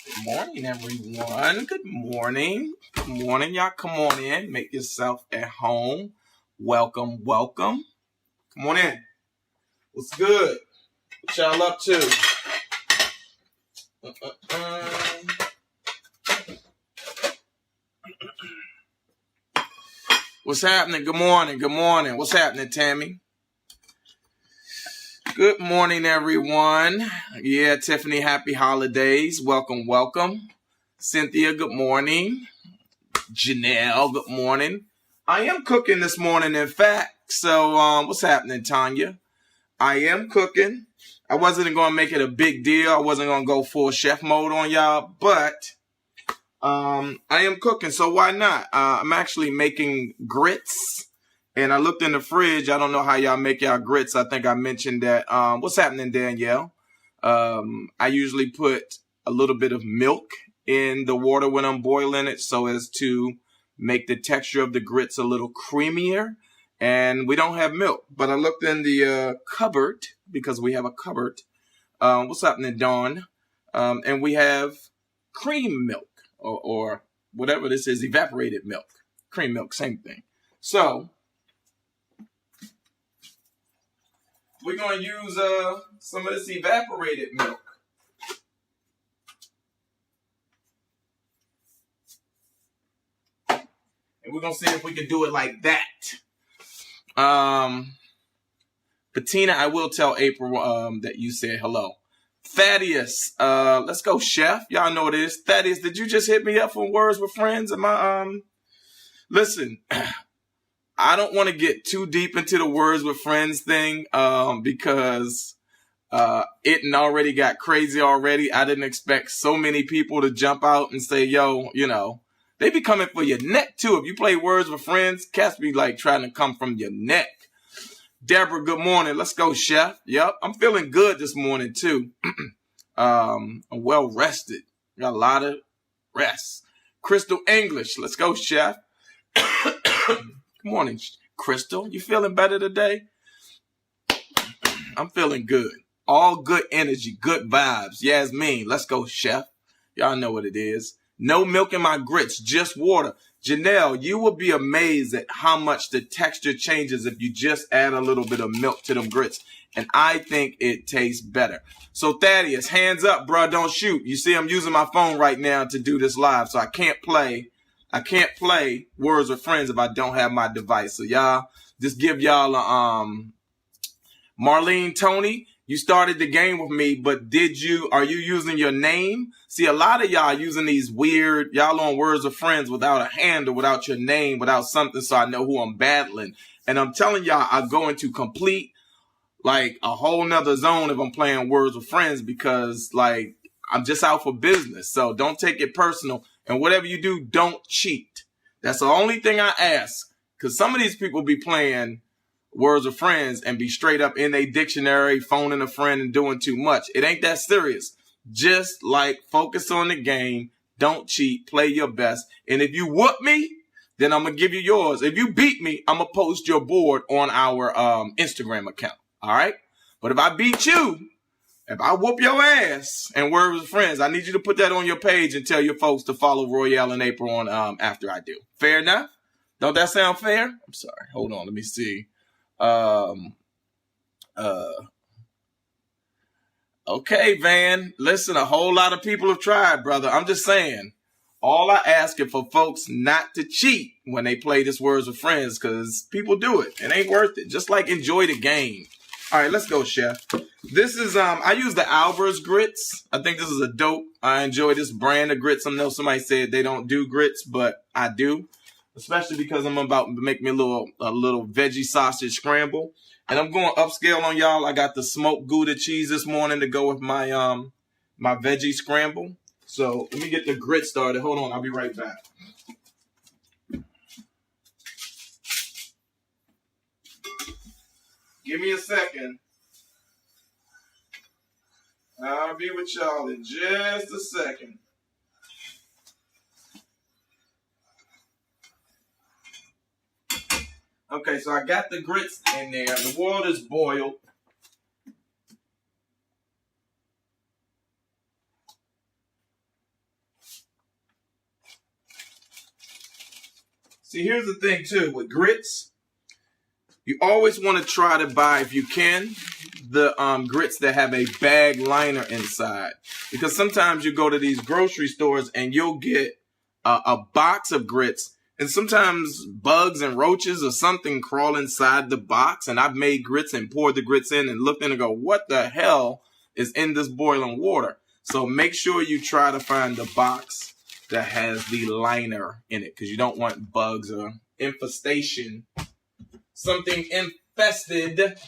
Good morning, everyone. Good morning. Good morning, y'all. Come on in. Make yourself at home. Welcome, welcome. Come on in. What's good? What y'all up to? What's happening? Good morning. Good morning. What's happening, Tammy? Good morning, everyone. Yeah, Tiffany, happy holidays. Welcome, welcome. Cynthia, good morning. Janelle, good morning. I am cooking this morning, in fact. So, what's happening, Tanya? I am cooking. I wasn't going to make it a big deal. I wasn't going to go full chef mode on y'all, but I am cooking, so why not? I'm actually making grits, and I looked in the fridge. I don't know how y'all make y'all grits. I think I mentioned that. What's happening, Danielle? I usually put a little bit of milk in the water when I'm boiling it so as to make the texture of the grits a little creamier. And we don't have milk, but I looked in the cupboard because we have a cupboard. What's happening, Dawn? And we have cream milk or whatever this is, evaporated milk. Cream milk, same thing. So we're going to use some of this evaporated milk. And we're going to see if we can do it like that. Bettina, I will tell April that you said hello. Thaddeus, let's go, chef. Y'all know what it is. Thaddeus, did you just hit me up for Words with Friends? Listen, I don't want to get too deep into the Words with Friends thing because it already got crazy already. I didn't expect so many people to jump out and say, yo, they be coming for your neck too. If you play Words with Friends, cats be like trying to come from your neck. Deborah, good morning. Let's go, chef. Yep, I'm feeling good this morning too. I'm well rested. Got a lot of rest. Crystal English, let's go, chef. Good morning, Crystal. You feeling better today? I'm feeling good. All good energy, good vibes. Yasmin, let's go, chef. Y'all know what it is. No milk in my grits, just water. Janelle, you will be amazed at how much the texture changes if you just add a little bit of milk to them grits. And I think it tastes better. So Thaddeus, hands up, bro. Don't shoot. You see, I'm using my phone right now to do this live, so I can't play Words with Friends if I don't have my device. So y'all, just give y'all a Marlene, Tony, you started the game with me, but are you using your name? See, a lot of y'all using these weird, y'all on Words with Friends without a handle, without your name, without something so I know who I'm battling. And I'm telling y'all, I go into complete, like, a whole nother zone if I'm playing Words with Friends because, like, I'm just out for business. So don't take it personal. And whatever you do, don't cheat. That's the only thing I ask. Because some of these people be playing Words with Friends and be straight up in a dictionary, phoning a friend and doing too much. It ain't that serious. Just like focus on the game. Don't cheat. Play your best. And if you whoop me, then I'm going to give you yours. If you beat me, I'm going to post your board on our Instagram account. All right? But if I beat you, if I whoop your ass and Words with Friends, I need you to put that on your page and tell your folks to follow Royale and April on after I do. Fair enough? Don't that sound fair? I'm sorry. Hold on. Let me see. Okay, Van. Listen, a whole lot of people have tried, brother. I'm just saying. All I ask is for folks not to cheat when they play this Words with Friends because people do it. It ain't worth it. Just like enjoy the game. All right, let's go, chef. This is, I use the Alvarez grits. I think this is a dope. I enjoy this brand of grits. I know somebody said they don't do grits, but I do. Especially because I'm about to make me a little veggie sausage scramble. And I'm going upscale on y'all. I got the smoked Gouda cheese this morning to go with my my veggie scramble. So let me get the grit started. Hold on, I'll be right back. Give me a second. I'll be with y'all in just a second. Okay, so I got the grits in there. The water is boiled. See, here's the thing too with grits. You always want to try to buy, if you can, the grits that have a bag liner inside, because sometimes you go to these grocery stores and you'll get a box of grits, and sometimes bugs and roaches or something crawl inside the box. And I've made grits and poured the grits in and looked in and go, what the hell is in this boiling water? So make sure you try to find the box that has the liner in it, because you don't want bugs or infestation. Something infested.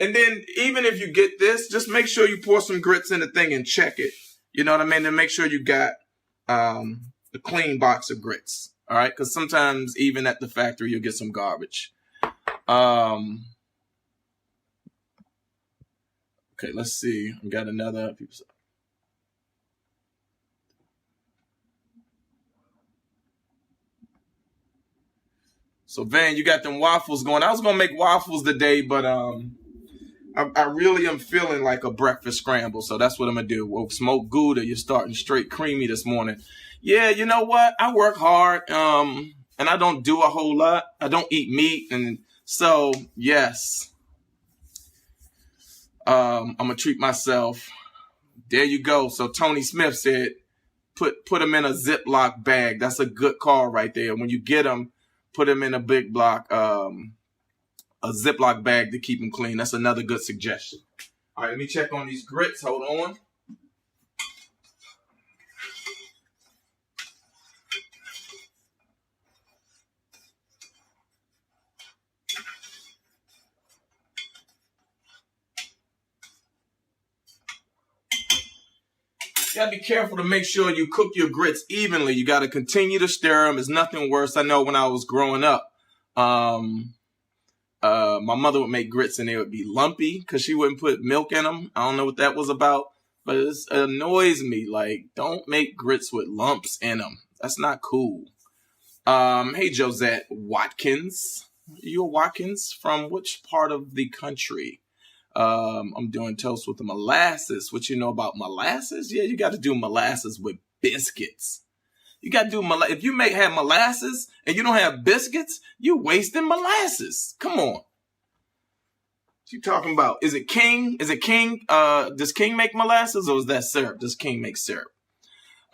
And then even if you get this, just make sure you pour some grits in the thing and check it. You know what I mean? And make sure you got a clean box of grits. All right? Because sometimes even at the factory, you'll get some garbage. Okay, let's see. We got another. So Van, you got them waffles going. I was gonna make waffles today, but I really am feeling like a breakfast scramble, so that's what I'm gonna do. Well, smoked Gouda, you're starting straight creamy this morning. Yeah, you know what? I work hard, and I don't do a whole lot. I don't eat meat, and so yes, I'm gonna treat myself. There you go. So Tony Smith said, put them in a Ziploc bag. That's a good call right there. When you get them, put them in a big block, a Ziploc bag to keep them clean. That's another good suggestion. All right, let me check on these grits. Hold on. You gotta be careful to make sure you cook your grits evenly. You gotta continue to stir them. There's nothing worse. I know when I was growing up, my mother would make grits and they would be lumpy because she wouldn't put milk in them. I don't know what that was about, but it annoys me. Like, don't make grits with lumps in them. That's not cool. Hey, Josette Watkins. You a Watkins? From which part of the country? I'm doing toast with the molasses. What you know about molasses? Yeah, you got to do molasses with biscuits. You got to do if you have molasses and you don't have biscuits, you're wasting molasses. Come on. What you talking about? Is it King? Is it King? Does King make molasses or is that syrup? Does King make syrup?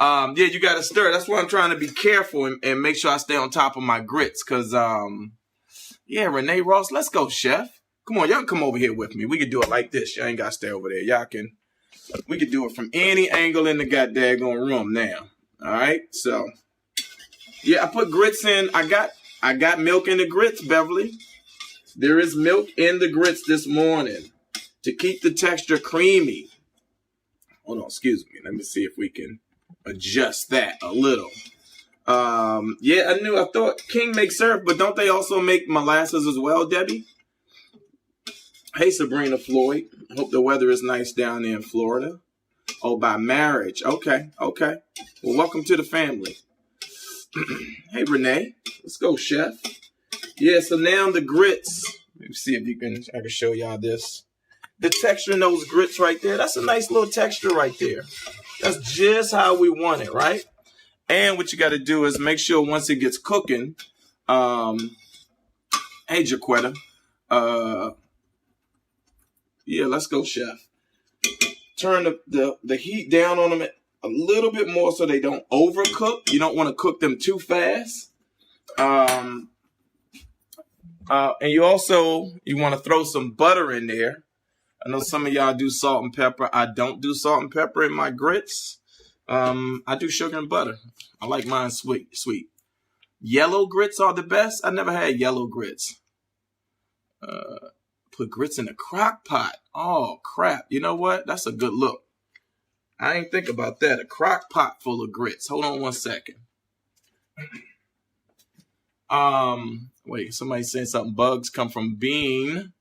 Yeah, you got to stir. That's why I'm trying to be careful and make sure I stay on top of my grits. Cause yeah, Renee Ross, let's go, chef. Come on, y'all can come over here with me. We can do it like this. Y'all ain't got to stay over there. We can do it from any angle in the goddamn room now. All right, so yeah, I put grits in. I got milk in the grits, Beverly. There is milk in the grits this morning to keep the texture creamy. Hold on, excuse me. Let me see if we can adjust that a little. Yeah, I thought King makes syrup, but don't they also make molasses as well, Debbie? Hey, Sabrina Floyd. Hope the weather is nice down there in Florida. Oh, by marriage. Okay. Well, welcome to the family. Hey, Renee. Let's go, chef. Yeah, so now the grits. Let me see if I can show y'all this. The texture in those grits right there, that's a nice little texture right there. That's just how we want it, right? And what you got to do is make sure once it gets cooking, hey, Jaquetta, yeah, let's go, chef. Turn the heat down on them a little bit more so they don't overcook. You don't want to cook them too fast. And you want to throw some butter in there. I know some of y'all do salt and pepper. I don't do salt and pepper in my grits. I do sugar and butter. I like mine sweet. Yellow grits are the best. I never had yellow grits. Put grits in a crock pot. Oh, crap. You know what? That's a good look. I ain't think about that. A crock pot full of grits. Hold on one second. Wait, somebody saying something. Bugs come from being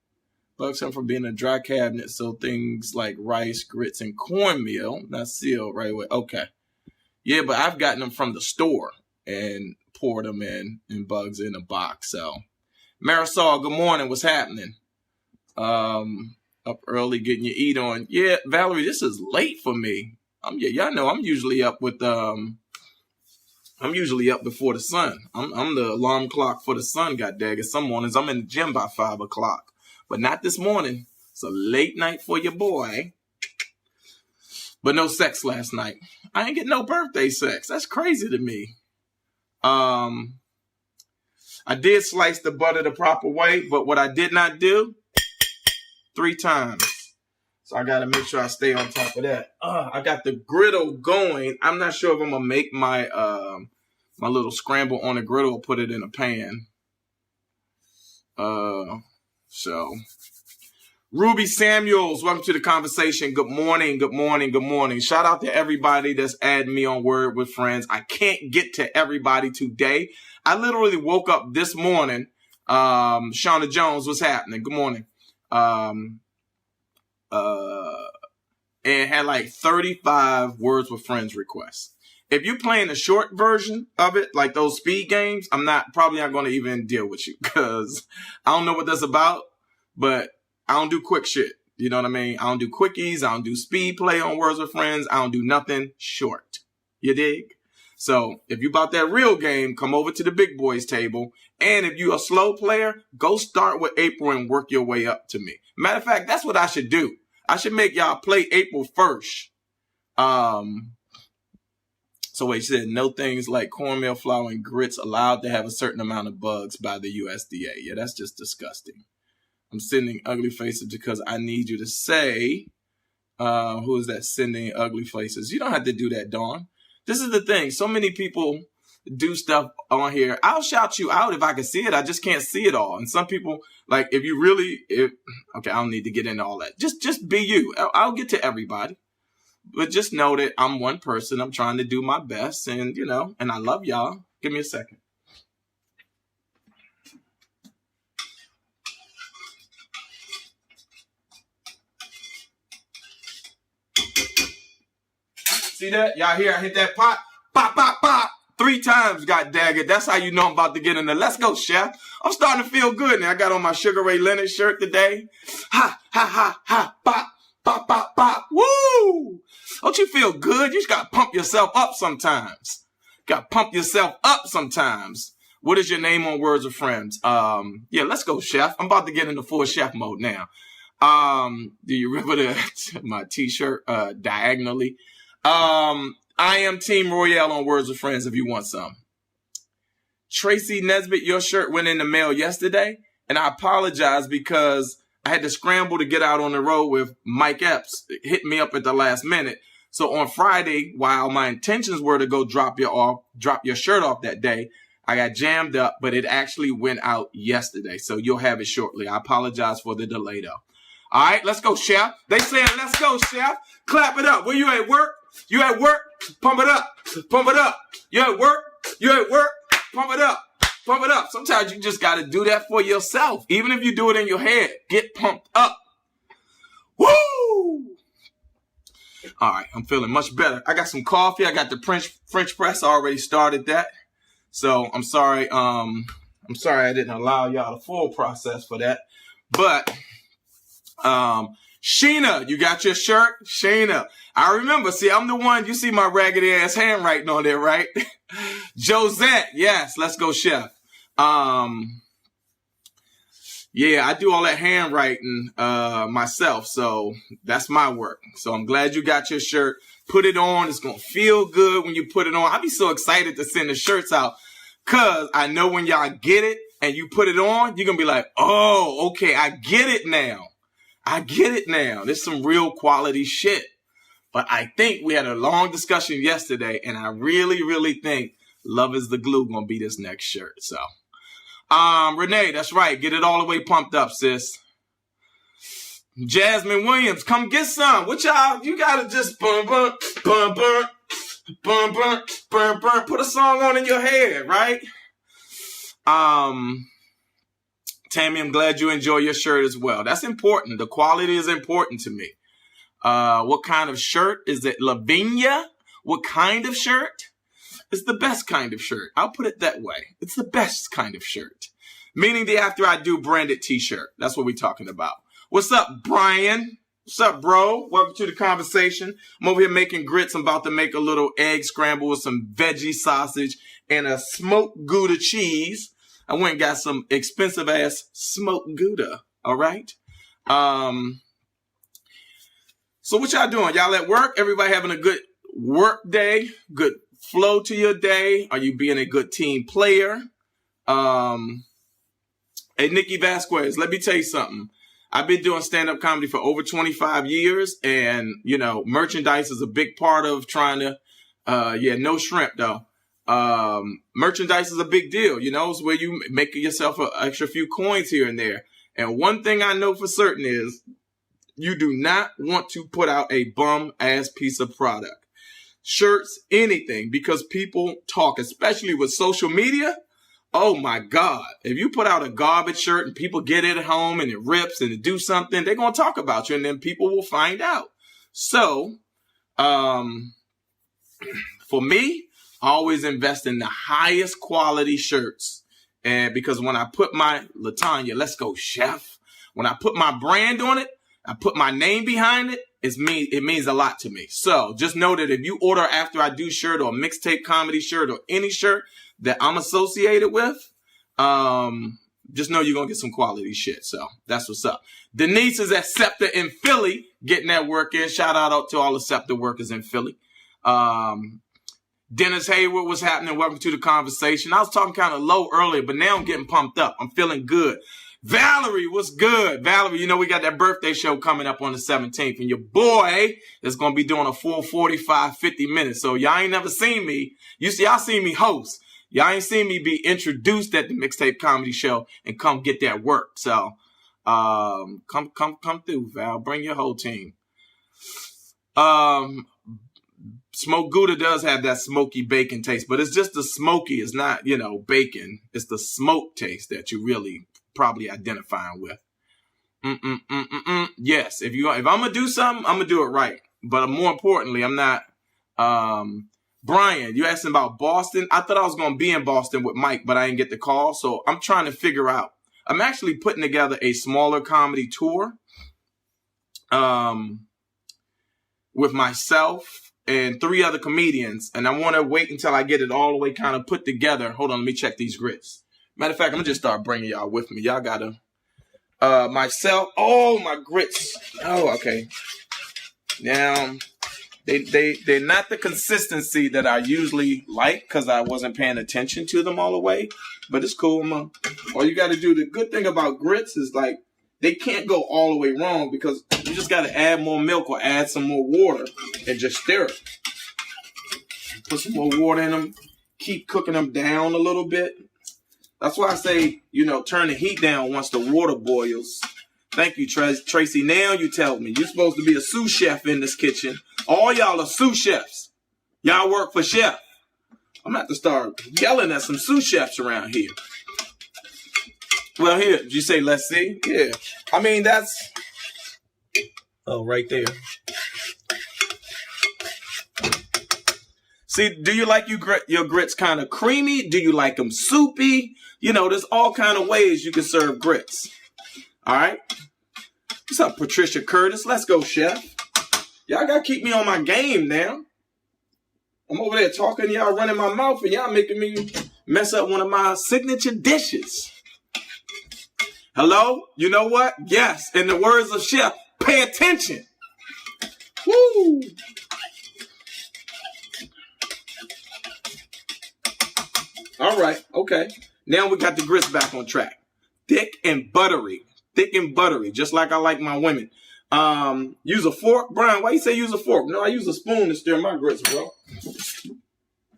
a dry cabinet. So things like rice, grits, and cornmeal, not sealed right away. Okay. Yeah, but I've gotten them from the store and poured them in bugs in a box. So, Marisol, good morning. What's happening? Up early getting your eat on. Yeah, Valerie, this is late for me. Y'all know I'm usually up with I'm usually up before the sun. I'm the alarm clock for the sun, goddaggit. Some mornings I'm in the gym by 5 o'clock. But not this morning. It's a late night for your boy. But no sex last night. I ain't get no birthday sex. That's crazy to me. I did slice the butter the proper way, but what I did not do, 3 times. So I got to make sure I stay on top of that. I got the griddle going. I'm not sure if I'm going to make my my little scramble on the griddle or put it in a pan. So, Ruby Samuels, welcome to the conversation. Good morning, good morning, good morning. Shout out to everybody that's adding me on Word with Friends. I can't get to everybody today. I literally woke up this morning. Shauna Jones, what's happening? Good morning. And had like 35 Words with Friends requests. If you're playing a short version of it, like those speed games, I'm probably not going to even deal with you because I don't know what that's about, but I don't do quick shit. You know what I mean? I don't do quickies. I don't do speed play on Words with Friends. I don't do nothing short. You dig? So if you about that real game, come over to the big boys table. And if you a slow player, go start with April and work your way up to me. Matter of fact, that's what I should do. I should make y'all play April first. So wait, she said no things like cornmeal flour and grits allowed to have a certain amount of bugs by the USDA. Yeah, that's just disgusting. I'm sending ugly faces because I need you to say, who is that sending ugly faces? You don't have to do that, Dawn. This is the thing. So many people do stuff on here. I'll shout you out if I can see it. I just can't see it all. And some people, like, okay, I don't need to get into all that. Just be you. I'll get to everybody. But just know that I'm one person. I'm trying to do my best. And, and I love y'all. Give me a second. See that? Y'all hear I hit that pot? Pop, pop, pop. 3 times, goddaggit. That's how you know I'm about to get in there. Let's go, chef. I'm starting to feel good now. I got on my Sugar Ray Leonard shirt today. Ha, ha, ha, ha, pop, pop, pop, pop. Woo! Don't you feel good? You just got to pump yourself up sometimes. Got to pump yourself up sometimes. What is your name on Words with Friends? Yeah, let's go, chef. I'm about to get into full chef mode now. Do you remember my t-shirt diagonally? I am Team Royale on Words with Friends if you want some. Tracy Nesbitt, your shirt went in the mail yesterday, and I apologize because I had to scramble to get out on the road with Mike Epps. It hit me up at the last minute. So on Friday, while my intentions were to go drop your shirt off that day, I got jammed up, but it actually went out yesterday. So you'll have it shortly. I apologize for the delay though. All right, let's go, chef. They saying, let's go, chef. Clap it up. Where you at work? You at work? Pump it up. Pump it up. You at work? You at work? Pump it up. Pump it up. Sometimes you just got to do that for yourself. Even if you do it in your head, get pumped up. Woo! All right, I'm feeling much better. I got some coffee. I got the French press. I already started that. So I'm sorry. I'm sorry I didn't allow y'all the full process for that. But Sheena, you got your shirt? Sheena. I remember. See, I'm the one. You see my raggedy ass handwriting on there, right? Josette. Yes. Let's go, chef. Yeah, I do all that handwriting myself. So that's my work. So I'm glad you got your shirt. Put it on. It's going to feel good when you put it on. I'll be so excited to send the shirts out because I know when y'all get it and you put it on, you're going to be like, oh, okay, I get it now. I get it now. There's some real quality shit. But I think we had a long discussion yesterday, and I really, really think Love is the Glue going to be this next shirt. So, Renee, that's right. Get it all the way pumped up, sis. Jasmine Williams, come get some. What y'all, you got to just bum, bum, bum, bum, bum, bum, bum, bum. Put a song on in your head, right? Tammy, I'm glad you enjoy your shirt as well. That's important. The quality is important to me. What kind of shirt? Is it Lavinia? What kind of shirt? It's the best kind of shirt. I'll put it that way. It's the best kind of shirt. Meaning the after I do branded t-shirt. That's what we're talking about. What's up, Brian? What's up, bro? Welcome to the conversation. I'm over here making grits. I'm about to make a little egg scramble with some veggie sausage and a smoked Gouda cheese. I went and got some expensive ass smoked Gouda. All right. So what y'all doing? Y'all at work? Everybody having a good work day? Good flow to your day? Are you being a good team player? Hey, Nikki Vasquez, let me tell you something. I've been doing stand-up comedy for over 25 years, and, you know, merchandise is a big part of trying to, no shrimp, though. Merchandise is a big deal, you know, it's where you make yourself an extra few coins here and there. And one thing I know for certain is you do not want to put out a bum-ass piece of product. Shirts, anything, because people talk, especially with social media. Oh my God. If you put out a garbage shirt and people get it at home and it rips and it do something, they're going to talk about you and then people will find out. So, for me, I always invest in the highest quality shirts. And because when I put my Latanya, let's go chef, when I put my brand on it, I put my name behind it, it means a lot to me. So just know that if you order after I do shirt or mixtape comedy shirt or any shirt that I'm associated with, just know you're going to get some quality shit. So that's what's up. Denise is at SEPTA in Philly getting that work in. Shout out to all the SEPTA workers in Philly. Dennis Hayward, what's happening? Welcome to the conversation. I was talking kind of low earlier, but now I'm getting pumped up. I'm feeling good. Valerie, what's good? Valerie, you know we got that birthday show coming up on the 17th, and your boy is going to be doing a full 45, 50 minutes. So y'all ain't never seen me. Y'all seen me host. Y'all ain't seen me be introduced at the Mixtape Comedy Show and come get that work. So, come through, Val. Bring your whole team. Smoked Gouda does have that smoky bacon taste, but it's just the smoky. It's not, bacon. It's the smoke taste that you really probably identifying with. Yes, if I'm gonna do something, I'm gonna do it right. But more importantly, I'm not. Brian, you asking about Boston? I thought I was going to be in Boston with Mike, but I didn't get the call. So I'm trying to figure out. I'm actually putting together a smaller comedy tour with myself and 3 other comedians. And I want to wait until I get it all the way kind of put together. Hold on, let me check these grits. Matter of fact, I'm going to just start bringing y'all with me. Y'all got to. Myself. Oh, my grits. Oh, okay. Now... They're not the consistency that I usually like because I wasn't paying attention to them all the way. But it's cool. All you got to do, the good thing about grits is like they can't go all the way wrong because you just got to add more milk or add some more water and just stir it. Put some more water in them. Keep cooking them down a little bit. That's why I say, turn the heat down once the water boils. Thank you, Tracy. Now you tell me. You're supposed to be a sous chef in this kitchen. All y'all are sous chefs. Y'all work for chef. I'm going to have to start yelling at some sous chefs around here. Well, here, did you say, let's see? Yeah. I mean, that's... Oh, right there. See, do you like your grits kind of creamy? Do you like them soupy? There's all kind of ways you can serve grits. All right. What's up, Patricia Curtis? Let's go, chef. Y'all got to keep me on my game now. I'm over there talking, y'all running my mouth, and y'all making me mess up one of my signature dishes. Hello? You know what? Yes. In the words of chef, pay attention. Woo! All right. Okay. Now we got the grits back on track. Thick and buttery. Thick and buttery, just like I like my women. Use a fork. Brian, why you say use a fork? No, I use a spoon to stir my grits, bro.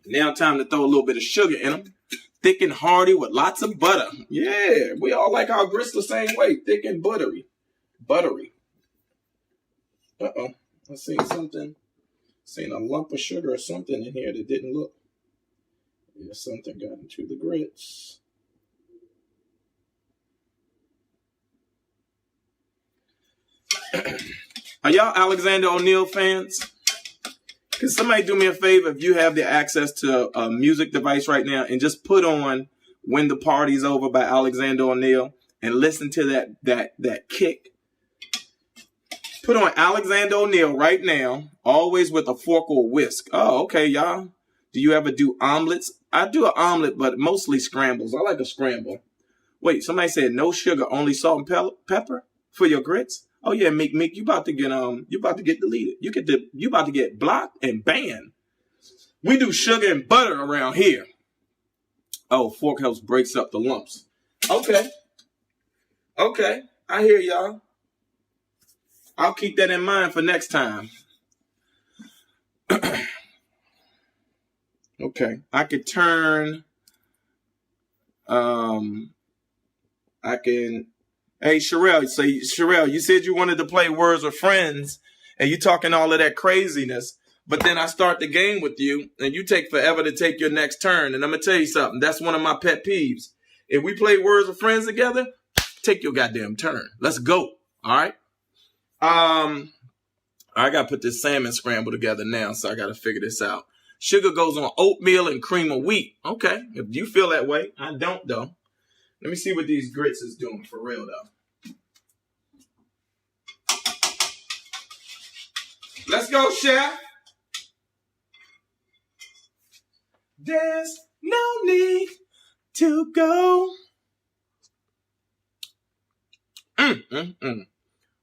Now time to throw a little bit of sugar in them. Thick and hearty with lots of butter. Yeah, we all like our grits the same way. Thick and buttery. Buttery. Uh-oh. I seen something. Seen a lump of sugar or something in here that didn't look. Yeah, something got into the grits. Are y'all Alexander O'Neal fans? Can somebody do me a favor if you have the access to a music device right now and just put on When the Party's Over by Alexander O'Neal and listen to that kick. Put on Alexander O'Neal right now, always with a fork or whisk. Oh, okay, y'all. Do you ever do omelets? I do an omelet, but mostly scrambles. I like a scramble. Wait, somebody said no sugar, only salt and pepper for your grits. Oh yeah, Meek, you about to get deleted. You about to get blocked and banned. We do sugar and butter around here. Oh, fork helps breaks up the lumps. Okay, I hear y'all. I'll keep that in mind for next time. Okay, I could turn. Hey, Sherelle, you said you wanted to play Words with Friends, and you talking all of that craziness, but then I start the game with you, and you take forever to take your next turn, and I'm going to tell you something. That's one of my pet peeves. If we play Words with Friends together, take your goddamn turn. Let's go, all right? I got to put this salmon scramble together now, so I got to figure this out. Sugar goes on oatmeal and cream of wheat. Okay, if you feel that way. I don't, though. Let me see what these grits is doing for real, though. Let's go, chef. There's no need to go.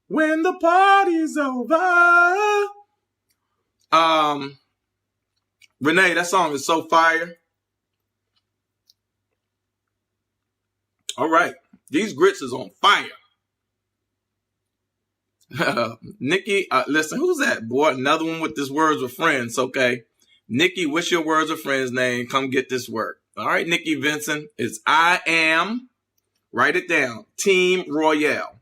When the party's over. Renee, that song is so fire. All right. These grits is on fire. Nikki, listen, who's that, boy? Another one with this Words with Friends, okay? Nikki, what's your Words with Friends name? Come get this work. All right, Nikki Vincent, it's I am, write it down, Team Royale.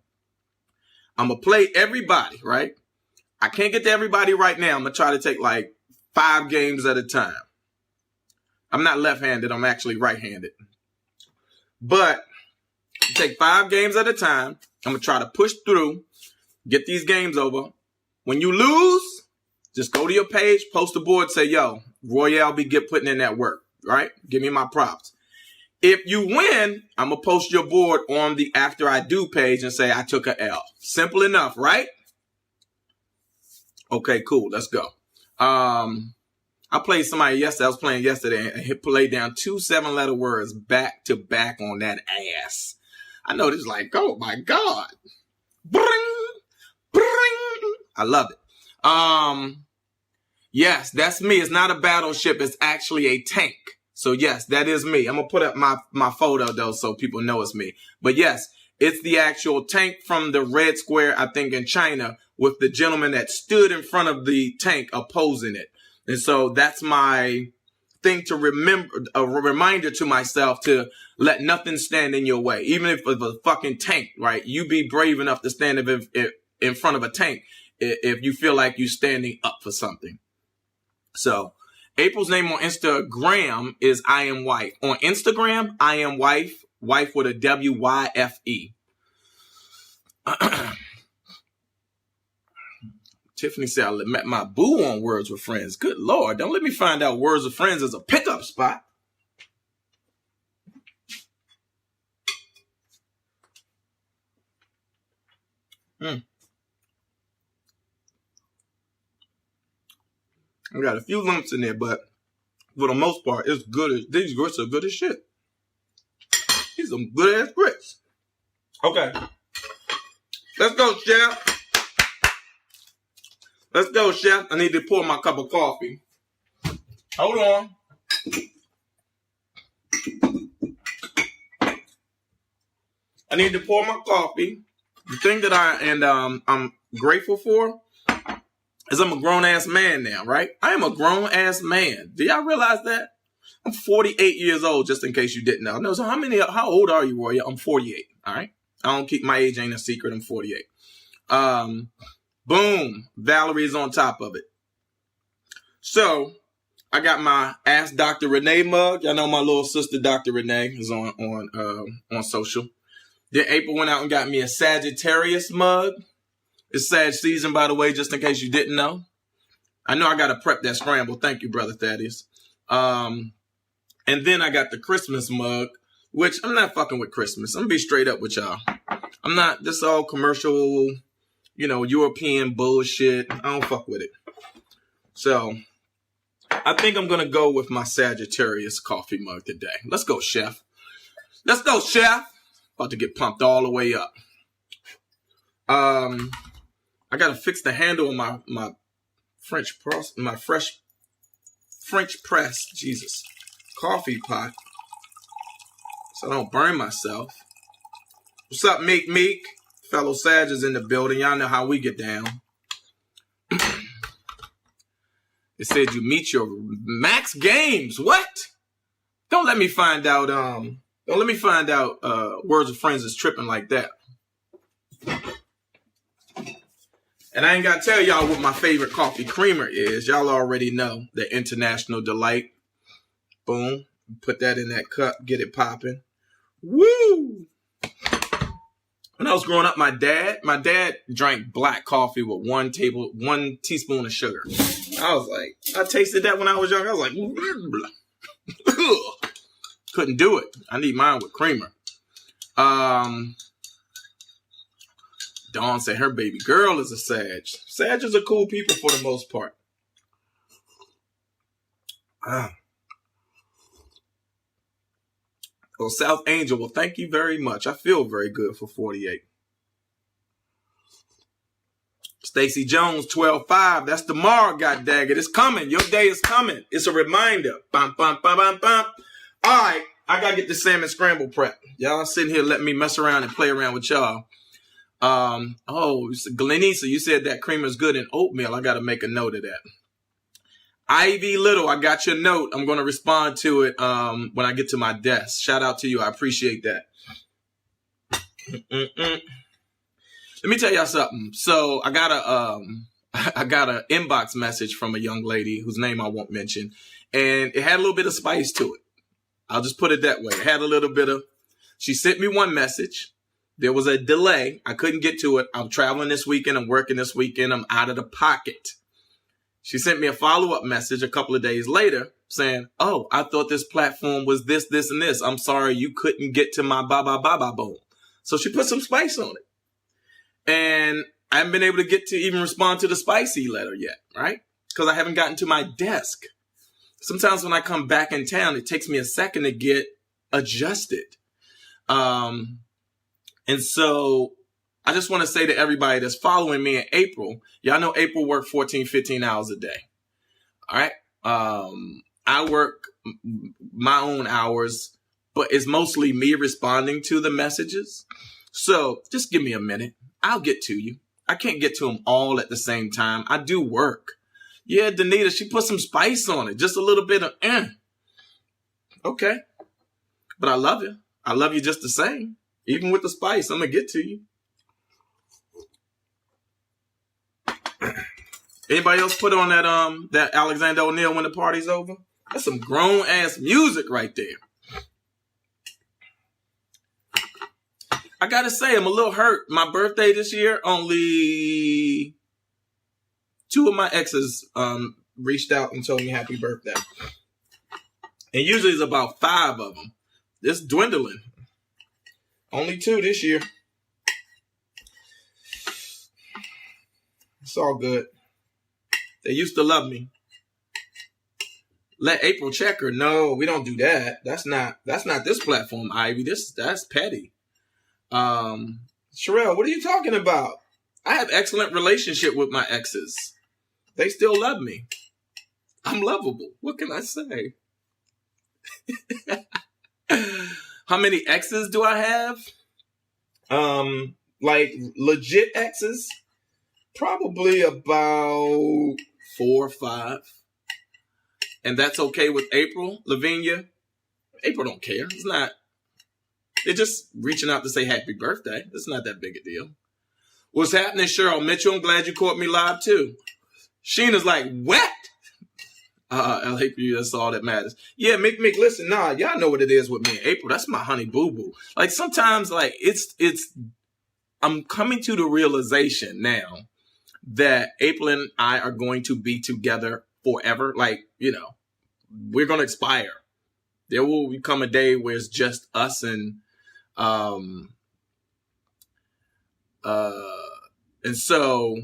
I'm going to play everybody, right? I can't get to everybody right now. I'm going to try to take like 5 games at a time. I'm not left-handed. I'm actually right-handed. But take 5 games at a time. I'm going to try to push through, get these games over. When you lose, just go to your page, post a board, say, yo, Royale be putting in that work, right? Give me my props. If you win, I'm going to post your board on the After I Do page and say I took a L. Simple enough, right? Okay, cool. Let's go. I played somebody yesterday. I was playing yesterday and he played down 2 7-letter words back to back on that ass. I know this like, oh my God. Bring, bring. I love it. Yes, that's me. It's not a battleship. It's actually a tank. So yes, that is me. I'm going to put up my photo though so people know it's me. But yes, it's the actual tank from the Red Square, I think in China, with the gentleman that stood in front of the tank opposing it. And so that's my thing to remember, a reminder to myself to let nothing stand in your way. Even if it's a fucking tank, right? You be brave enough to stand in front of a tank if you feel like you're standing up for something. So April's name on Instagram is I Am Wife. On Instagram, I Am Wife, wife with a W-Y-F-E. Tiffany said, I met my boo on Words with Friends. Good Lord, don't let me find out Words with Friends is a pickup spot. I got a few lumps in there, but for the most part, it's good. These grits are good as shit. These are good ass grits. Okay. Let's go, chef. Let's go, chef. I need to pour my cup of coffee. Hold on. I need to pour my coffee. The thing that I'm grateful for is I'm a grown-ass man now, right? I am a grown-ass man. Do y'all realize that? I'm 48 years old, just in case you didn't know. No, so how old are you, Roy? I'm 48, all right? I don't keep my age ain't a secret. I'm 48. Boom. Valerie's on top of it. So, I got my Ask Dr. Renee mug. Y'all know my little sister, Dr. Renee, is on social. Then April went out and got me a Sagittarius mug. It's Sag season, by the way, just in case you didn't know. I know I got to prep that scramble. Thank you, Brother Thaddeus. And then I got the Christmas mug, which I'm not fucking with Christmas. I'm going to be straight up with y'all. I'm not, this all commercial, European bullshit. I don't fuck with it. So I think I'm going to go with my Sagittarius coffee mug today. Let's go, Chef. Let's go, Chef. About to get pumped all the way up. I got to fix the handle on my French press, Jesus, coffee pot, so I don't burn myself. What's up, Meek? Fellow Sag is in the building. Y'all know how we get down. It said you meet your max games. What? Don't let me find out. Words of Friends is tripping like that. And I ain't got to tell y'all what my favorite coffee creamer is. Y'all already know. The International Delight. Boom. Put that in that cup. Get it popping. Woo! When I was growing up, my dad drank black coffee with 1 teaspoon of sugar. I tasted that when I was young. I was like, couldn't do it. I need mine with creamer. Dawn said her baby girl is a Sag. Sages are cool people for the most part. Well, South Angel, well, thank you very much. I feel very good for 48. Stacy Jones, 12-5. That's tomorrow, goddaggit. It's coming. Your day is coming. It's a reminder. Bum, bum, bum, bum, bum. All right. I got to get the salmon scramble prep. Y'all sitting here letting me mess around and play around with y'all. Glenisa, you said that creamer is good in oatmeal. I got to make a note of that. Ivy Little, I got your note. I'm going to respond to it when I get to my desk. Shout out to you. I appreciate that. Let me tell y'all something. So I got a inbox message from a young lady whose name I won't mention, and it had a little bit of spice to it. I'll just put it that way. It had a little bit of. She sent me one message. There was a delay. I couldn't get to it. I'm traveling this weekend. I'm working this weekend. I'm out of the pocket. She sent me a follow-up message a couple of days later saying, oh, I thought this platform was this, this, and this. I'm sorry you couldn't get to my ba-ba-ba-ba bowl. So she put some spice on it. And I haven't been able to get to even respond to the spicy letter yet, right? Because I haven't gotten to my desk. Sometimes when I come back in town, it takes me a second to get adjusted. And so I just want to say to everybody that's following me in April, y'all know April worked 14, 15 hours a day. All right. I work my own hours, but it's mostly me responding to the messages. So just give me a minute. I'll get to you. I can't get to them all at the same time. I do work. Yeah, Danita, she put some spice on it. Just a little bit of, Okay. But I love you. I love you just the same. Even with the spice, I'm going to get to you. Anybody else put on that Alexander O'Neal When the Party's Over? That's some grown-ass music right there. I got to say, I'm a little hurt. My birthday this year, only 2 of my exes reached out and told me happy birthday. And usually it's about 5 of them. It's dwindling. Only 2 this year. It's all good. They used to love me. Let April check her. No, we don't do that. That's not this platform, Ivy. That's petty. Sherelle, what are you talking about? I have excellent relationship with my exes. They still love me. I'm lovable. What can I say? How many exes do I have? Like legit exes? Probably about 4 or 5. And that's okay with April, Lavinia. April don't care. It's not. They're just reaching out to say happy birthday. It's not that big a deal. What's happening, Cheryl Mitchell? I'm glad you caught me live too. Sheena's like, what? LA for you, that's all that matters. Yeah, Mick, listen, y'all know what it is with me and April. That's my honey boo-boo. Like sometimes, like I'm coming to the realization now that April and I are going to be together forever. Like, we're going to expire. There will become a day where it's just us and And so,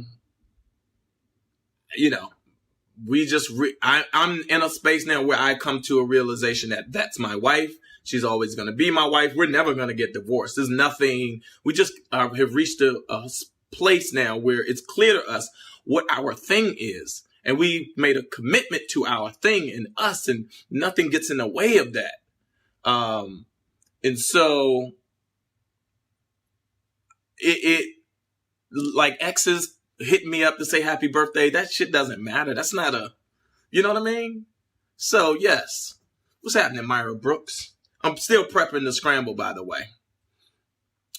you know, I'm in a space now where I come to a realization that that's my wife. She's always going to be my wife. We're never going to get divorced. There's nothing. We just have reached a place now where it's clear to us what our thing is. And we made a commitment to our thing and us, and nothing gets in the way of that. And so it like exes hitting me up to say happy birthday. That shit doesn't matter. That's not you know what I mean? So yes. What's happening, Myra Brooks? I'm still prepping the scramble, by the way.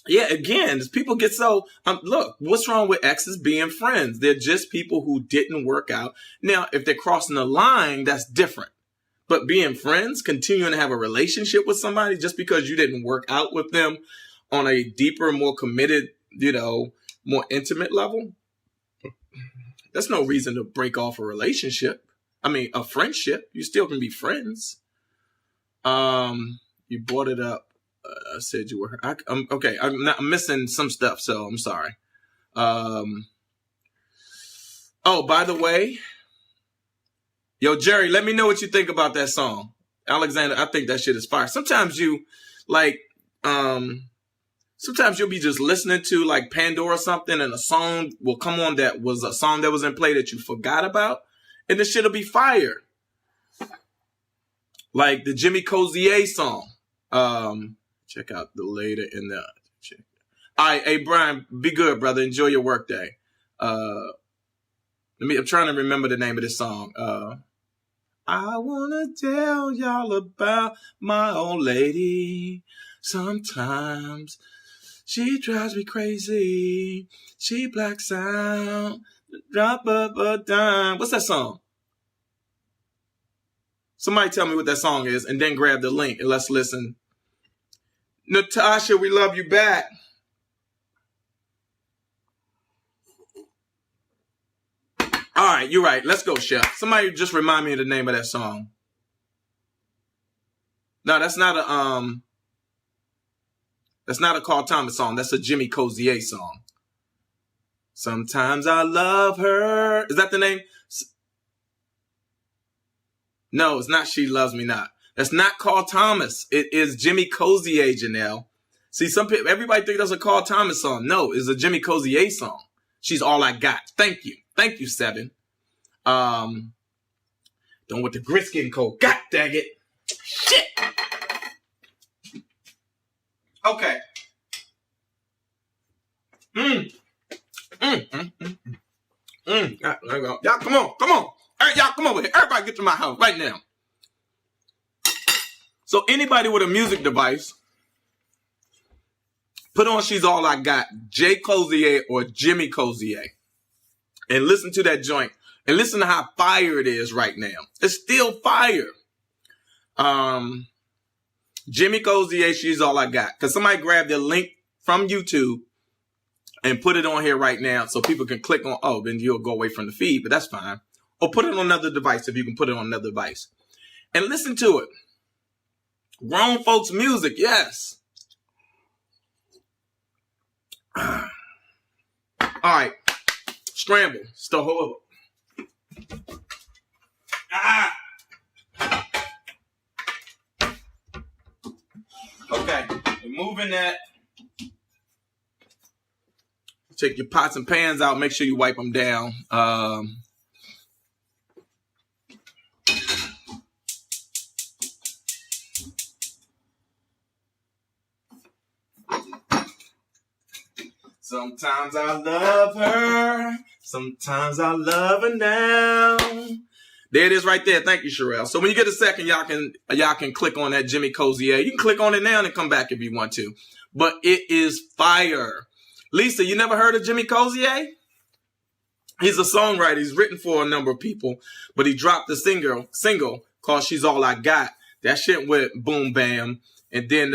Yeah, again, people get so, look, what's wrong with exes being friends? They're just people who didn't work out. Now, if they're crossing the line, that's different. But being friends, continuing to have a relationship with somebody just because you didn't work out with them on a deeper, more committed, more intimate level, that's no reason to break off a relationship. I mean, a friendship. You still can be friends. You brought it up. I said you were. Okay. I'm missing some stuff, so I'm sorry. Oh, by the way, yo, Jerry, let me know what you think about that song. Alexander, I think that shit is fire. Sometimes sometimes you'll be just listening to like Pandora or something, and a song will come on that was a song that was in play that you forgot about, and the shit'll be fire. Like the Jimmy Cozier song. Check out the later in the. All right, hey Brian, be good, brother. Enjoy your work day. I'm trying to remember the name of this song. I wanna tell y'all about my old lady. Sometimes she drives me crazy. She blacks out, drop of a dime. What's that song? Somebody tell me what that song is, and then grab the link and let's listen. Natasha, we love you back. All right, you're right. Let's go, Chef. Somebody just remind me of the name of that song. No, that's not a Carl Thomas song. That's a Jimmy Cozier song. Sometimes I love her. Is that the name? No, it's not She Loves Me Not. That's not Carl Thomas. It is Jimmy Cozier, Janelle. See, everybody think that's a Carl Thomas song. No, it's a Jimmy Cozier song. She's All I Got. Thank you. Thank you, Seven. Don't want the grits getting cold. God dang it. Shit. Okay. Y'all, come on. All right, y'all, come over here. Everybody get to my house right now. So anybody with a music device, put on She's All I Got, Jay Cozier or Jimmy Cozier, and listen to that joint. And listen to how fire it is right now. It's still fire. Jimmy Cozier, She's All I Got. Because somebody grabbed the link from YouTube and put it on here right now so people can click on, oh, then you'll go away from the feed, but that's fine. Or put it on another device if you can put it on another device. And listen to it. Grown folks music, yes. All right. Scramble. Still hold up. Okay. Removing that. Take your pots and pans out. Make sure you wipe them down. Sometimes I love her. Sometimes I love her now. There it is right there. Thank you, Sherelle. So when you get a second, y'all can click on that Jimmy Cozier. You can click on it now and come back if you want to. But it is fire. Lisa, you never heard of Jimmy Cozier? He's a songwriter. He's written for a number of people, but he dropped a single called She's All I Got. That shit went boom, bam. And then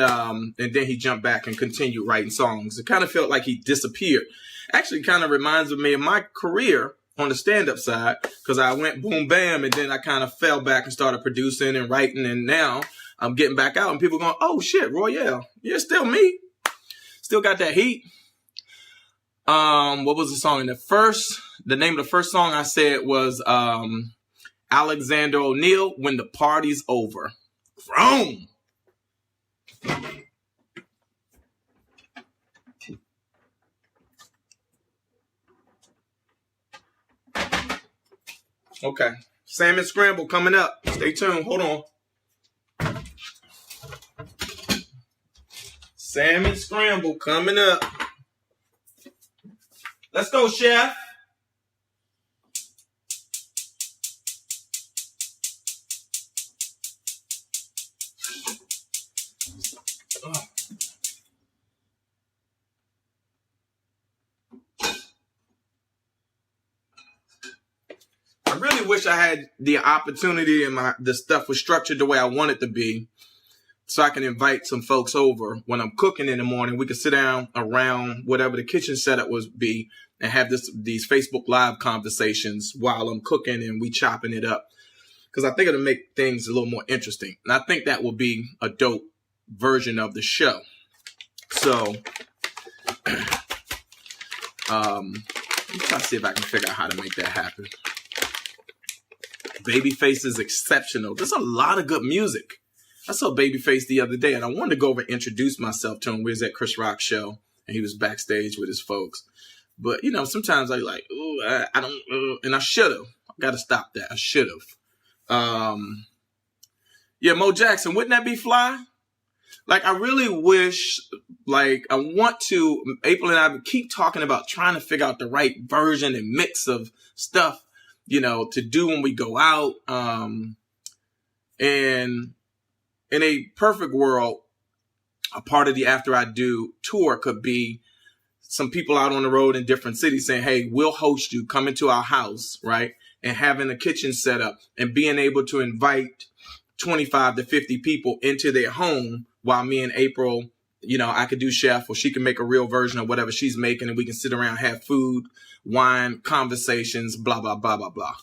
he jumped back and continued writing songs. It kind of felt like he disappeared. Actually, kind of reminds me of my career on the stand-up side, because I went boom, bam, and then I kind of fell back and started producing and writing, and now I'm getting back out, and people going, oh, shit, Royale, you're still me. Still got that heat. What was the song? The name of the first song I said was Alexander O'Neal, When the Party's Over. Vroom! Okay. Salmon scramble coming up. Stay tuned. Hold on. Salmon scramble coming up. Let's go, chef. I really wish I had the opportunity and the stuff was structured the way I want it to be, so I can invite some folks over when I'm cooking in the morning. We could sit down around whatever the kitchen setup would be and have these Facebook Live conversations while I'm cooking and we chopping it up, because I think it'll make things a little more interesting. And I think that will be a dope version of the show. So, let me try to see if I can figure out how to make that happen. Babyface is exceptional. There's a lot of good music. I saw Babyface the other day, and I wanted to go over and introduce myself to him. We was at Chris Rock's show, and he was backstage with his folks. But, you know, sometimes I like, ooh, I don't, and I should have. I got to stop that. I should have. Yeah, Mo Jackson, wouldn't that be fly? Like, I really wish, like, I want to, April and I keep talking about trying to figure out the right version and mix of stuff, you know, to do when we go out. And in a perfect world, a part of the After I Do tour could be some people out on the road in different cities saying, hey, we'll host you, come into our house, right? And having a kitchen set up and being able to invite 25 to 50 people into their home while me and April, you know, I could do chef or she can make a real version of whatever she's making and we can sit around, have food, wine, conversations, blah, blah, blah, blah, blah.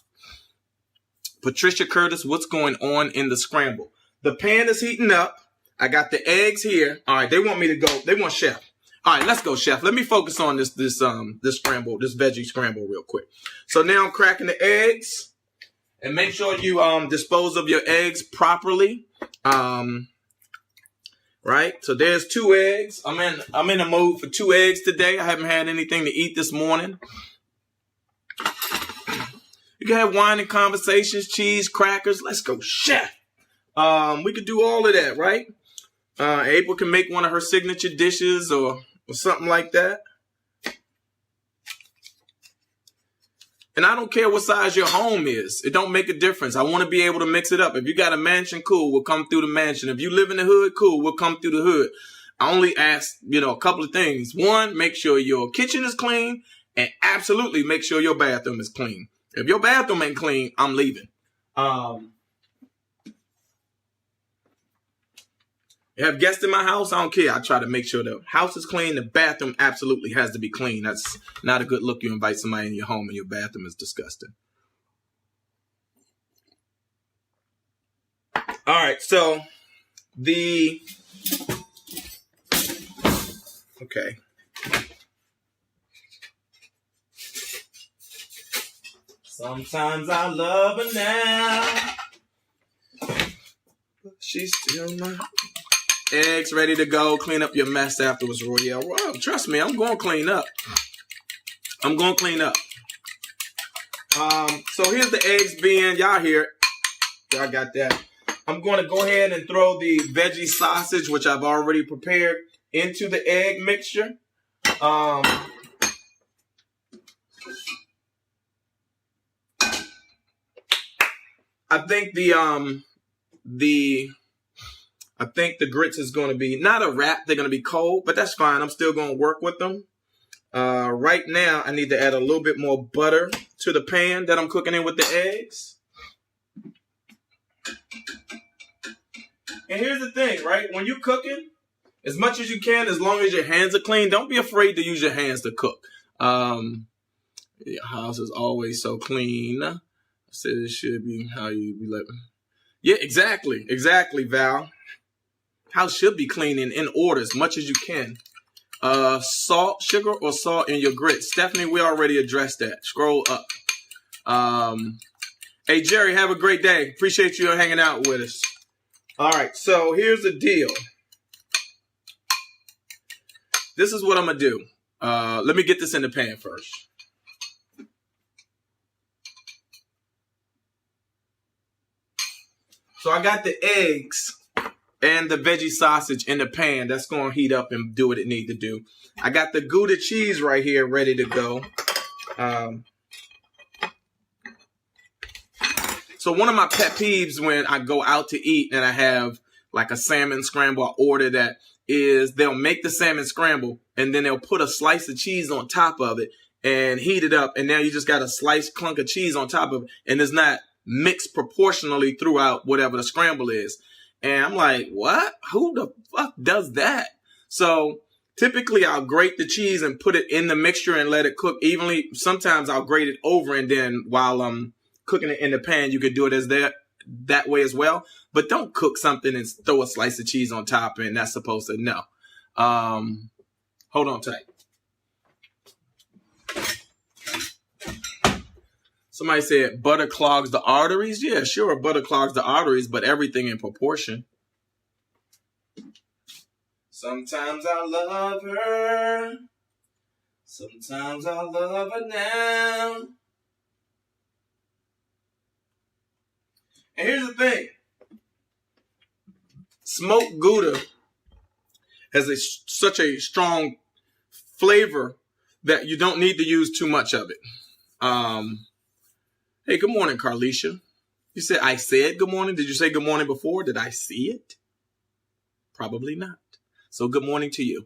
Patricia Curtis, what's going on in the scramble? The pan is heating up. I got the eggs here. All right, they want me to go. They want chef. All right, let's go, chef. Let me focus on this scramble, this veggie scramble real quick. So now I'm cracking the eggs. And make sure you dispose of your eggs properly. Right? So there's 2 eggs. I'm in a mood for 2 eggs today. I haven't had anything to eat this morning. You can have wine and conversations, cheese, crackers. Let's go, chef. We could do all of that, right? April can make one of her signature dishes or something like that. And I don't care what size your home is. It don't make a difference. I want to be able to mix it up. If you got a mansion, cool, we'll come through the mansion. If you live in the hood, cool, we'll come through the hood. I only ask, you know, a couple of things. One, make sure your kitchen is clean, and absolutely make sure your bathroom is clean. If your bathroom ain't clean, I'm leaving. You have guests in my house, I don't care. I try to make sure the house is clean. The bathroom absolutely has to be clean. That's not a good look. You invite somebody in your home and your bathroom is disgusting. All right, so okay. Sometimes I love her now. She's still not. Eggs ready to go. Clean up your mess afterwards, Royale. Well, trust me, I'm going to clean up. I'm going to clean up. So here's the eggs being, y'all hear it. Y'all got that. I'm going to go ahead and throw the veggie sausage, which I've already prepared, into the egg mixture. I think the grits is going to be not a wrap. They're going to be cold, but that's fine. I'm still going to work with them. Right now, I need to add a little bit more butter to the pan that I'm cooking in with the eggs. And here's the thing, right? When you're cooking, as much as you can, as long as your hands are clean, don't be afraid to use your hands to cook. Your house is always so clean. I said it should be how you be living. Yeah, exactly, Val. House should be clean and in order as much as you can. Salt, sugar, or salt in your grits? Stephanie, we already addressed that. Scroll up. Hey, Jerry, have a great day. Appreciate you hanging out with us. All right, so here's the deal. This is what I'm going to do. Let me get this in the pan first. So I got the eggs and the veggie sausage in the pan. That's going to heat up and do what it needs to do. I got the Gouda cheese right here ready to go. So one of my pet peeves when I go out to eat and I have like a salmon scramble, I order that, is they'll make the salmon scramble and then they'll put a slice of cheese on top of it and heat it up. And now you just got a sliced clunk of cheese on top of it, and it's not mixed proportionally throughout whatever the scramble is. And I'm like, what? Who the fuck does that? So typically I'll grate the cheese and put it in the mixture and let it cook evenly. Sometimes I'll grate it over, and then while I'm cooking it in the pan, you could do it that way as well. But don't cook something and throw a slice of cheese on top and that's supposed to, no. Hold on tight. Somebody said butter clogs the arteries. Yeah, sure, butter clogs the arteries, but everything in proportion. Sometimes I love her. Sometimes I love her now. And here's the thing. Smoked Gouda has such a strong flavor that you don't need to use too much of it. Hey, good morning, Carlicia. You said I said good morning. Did you say good morning before? Did I see it? Probably not. So good morning to you.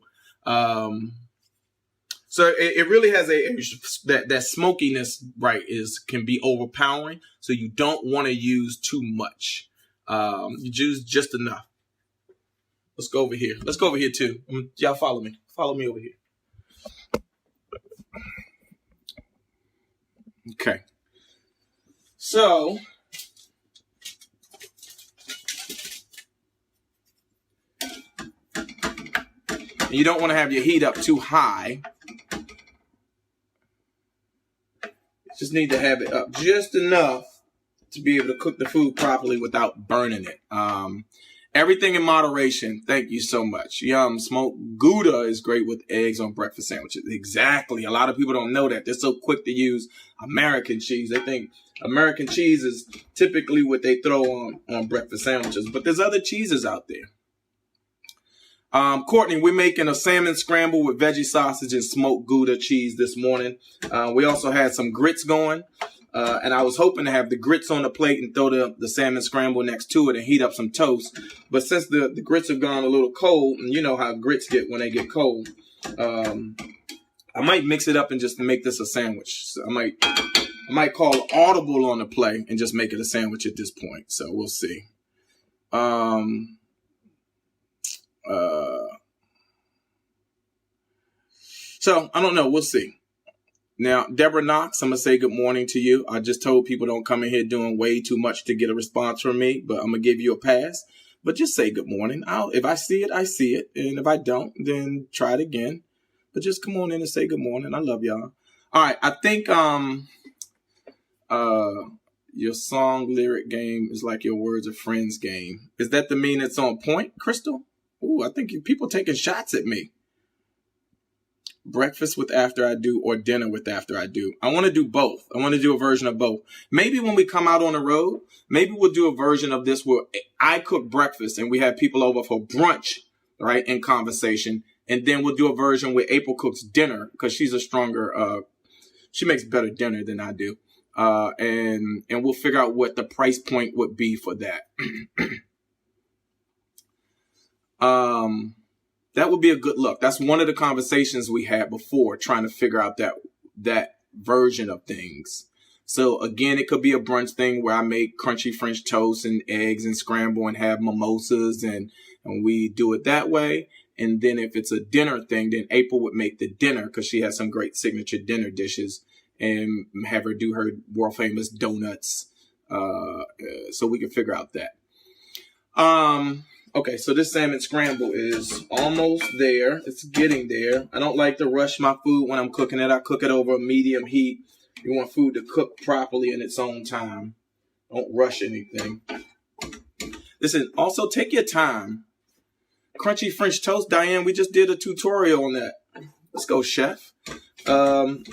So it really has that smokiness, right, can be overpowering. So you don't want to use too much. You use just enough. Let's go over here. Let's go over here too. Y'all follow me. Follow me over here. Okay. So you don't want to have your heat up too high. You just need to have it up just enough to be able to cook the food properly without burning it. Everything in moderation. Thank you so much. Yum. Smoked Gouda is great with eggs on breakfast sandwiches. Exactly. A lot of people don't know that. They're so quick to use American cheese. They think American cheese is typically what they throw on breakfast sandwiches. But there's other cheeses out there. Courtney, we're making a salmon scramble with veggie sausage and smoked Gouda cheese this morning. We also had some grits going. And I was hoping to have the grits on the plate and throw the salmon scramble next to it and heat up some toast. But since the grits have gone a little cold, and you know how grits get when they get cold, I might mix it up and just make this a sandwich. So I might call audible on the play and just make it a sandwich at this point. So we'll see. So I don't know. We'll see. Now, Deborah Knox, I'm going to say good morning to you. I just told people don't come in here doing way too much to get a response from me, but I'm going to give you a pass. But just say good morning. If I see it, I see it. And if I don't, then try it again. But just come on in and say good morning. I love y'all. All right. I think your song lyric game is like your words of friends game. Is that to mean it's on point, Crystal? Ooh, I think people taking shots at me. Breakfast with after I do or dinner with after I do. I want to do both. I want to do a version of both. Maybe when we come out on the road, maybe we'll do a version of this where I cook breakfast and we have people over for brunch, right, in conversation. And then we'll do a version where April cooks dinner because she's a stronger, she makes better dinner than I do. And we'll figure out what the price point would be for that. That would be a good look. That's one of the conversations we had before, trying to figure out that version of things. So again, it could be a brunch thing where I make crunchy French toast and eggs and scramble and have mimosas and we do it that way. And then if it's a dinner thing, then April would make the dinner because she has some great signature dinner dishes and have her do her world famous donuts. So we can figure out that. Okay, so this salmon scramble is almost there. It's getting there. I don't like to rush my food when I'm cooking it. I cook it over a medium heat. You want food to cook properly in its own time. Don't rush anything. Listen, also take your time. Crunchy French toast, Diane, we just did a tutorial on that. Let's go, chef. One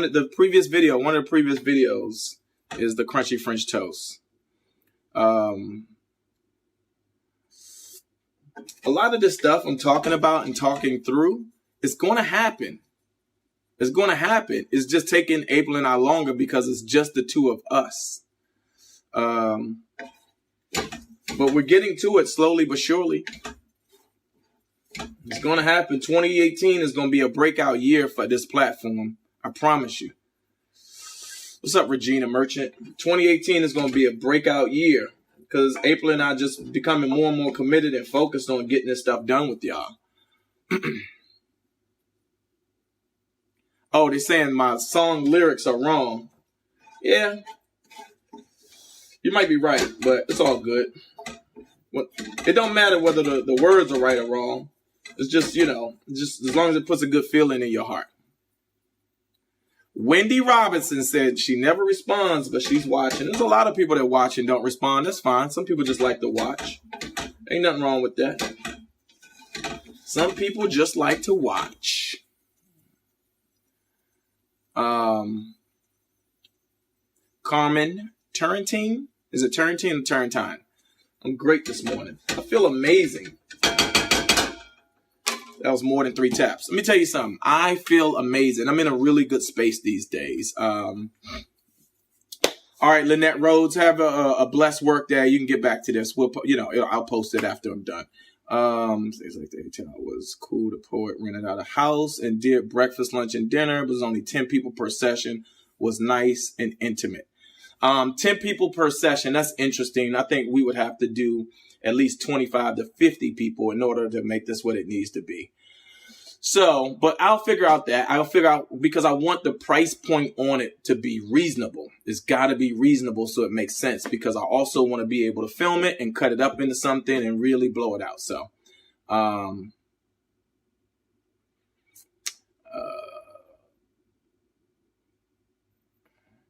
of the previous videos is the crunchy French toast. A lot of this stuff I'm talking about and talking through, it's going to happen. It's going to happen. It's just taking April and I longer because it's just the two of us. But we're getting to it slowly but surely. It's going to happen. 2018 is going to be a breakout year for this platform. I promise you. What's up, Regina Merchant? 2018 is going to be a breakout year because April and I just becoming more and more committed and focused on getting this stuff done with y'all. Oh, they're saying my song lyrics are wrong. Yeah, you might be right, but it's all good. It don't matter whether the words are right or wrong. It's just, just as long as it puts a good feeling in your heart. Wendy Robinson said she never responds, but she's watching. There's a lot of people that watch and don't respond. That's fine. Some people just like to watch. Ain't nothing wrong with that. Some people just like to watch. Carmen Turrentine. Is it Turrentine or Turrentine? I'm great this morning. I feel amazing. That was more than 3 taps. Let me tell you something. I feel amazing. I'm in a really good space these days. All right, Lynette Rhodes, have a blessed work day. You can get back to this. I'll post it after I'm done. Things like that. It was cool. The poet rented out a house and did breakfast, lunch, and dinner. It was only 10 people per session. Was nice and intimate. 10 people per session. That's interesting. I think we would have to do at least 25 to 50 people in order to make this what it needs to be. So, but I'll figure out because I want the price point on it to be reasonable. It's got to be reasonable so it makes sense because I also want to be able to film it and cut it up into something and really blow it out. So,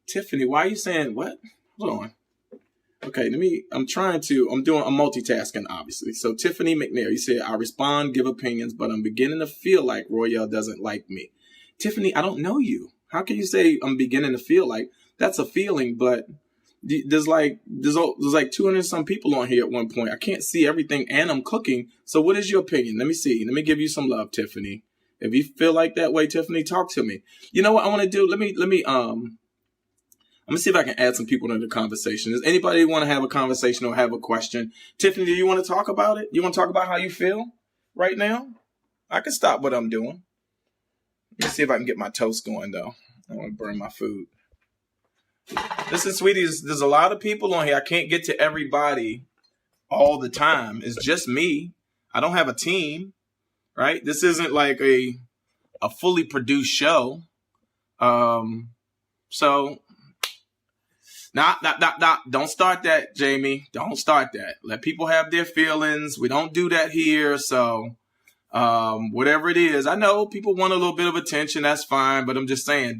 Tiffany, why are you saying what? Hold on. Okay, I'm multitasking, obviously. So Tiffany McNair, you said, I respond, give opinions, but I'm beginning to feel like Royale doesn't like me. Tiffany, I don't know you. How can you say I'm beginning to feel like? That's a feeling, but there's like 200 some people on here at one point. I can't see everything and I'm cooking. So what is your opinion? Let me see. Let me give you some love, Tiffany. If you feel like that way, Tiffany, talk to me. You know what I want to do? Let me see if I can add some people into the conversation. Does anybody want to have a conversation or have a question? Tiffany, do you want to talk about it? You want to talk about how you feel right now? I can stop what I'm doing. Let me see if I can get my toast going, though. I don't want to burn my food. Listen, sweeties, there's a lot of people on here. I can't get to everybody all the time. It's just me. I don't have a team, right? This isn't like a fully produced show. So... Nah, don't start that, Jamie. Don't start that. Let people have their feelings. We don't do that here. So, whatever it is, I know people want a little bit of attention. That's fine. But I'm just saying,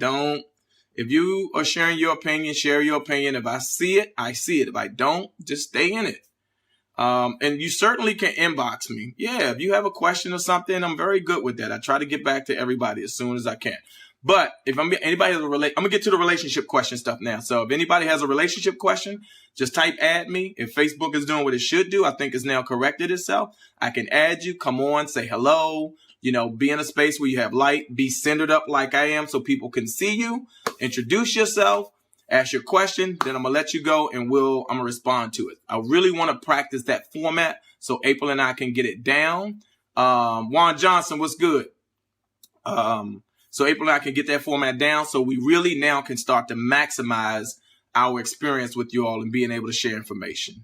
if you are sharing your opinion, share your opinion. If I see it, I see it. If I don't, just stay in it. And you certainly can inbox me. Yeah, if you have a question or something, I'm very good with that. I try to get back to everybody as soon as I can. But if anybody has I'm gonna get to the relationship question stuff now. So if anybody has a relationship question, just type add me. If Facebook is doing what it should do, I think it's now corrected itself. I can add you. Come on, say hello. Be in a space where you have light. Be centered up like I am, so people can see you. Introduce yourself. Ask your question. Then I'm gonna let you go, and I'm gonna respond to it. I really want to practice that format so April and I can get it down. Juan Johnson, what's good? So April and I can get that format down so we really now can start to maximize our experience with you all and being able to share information.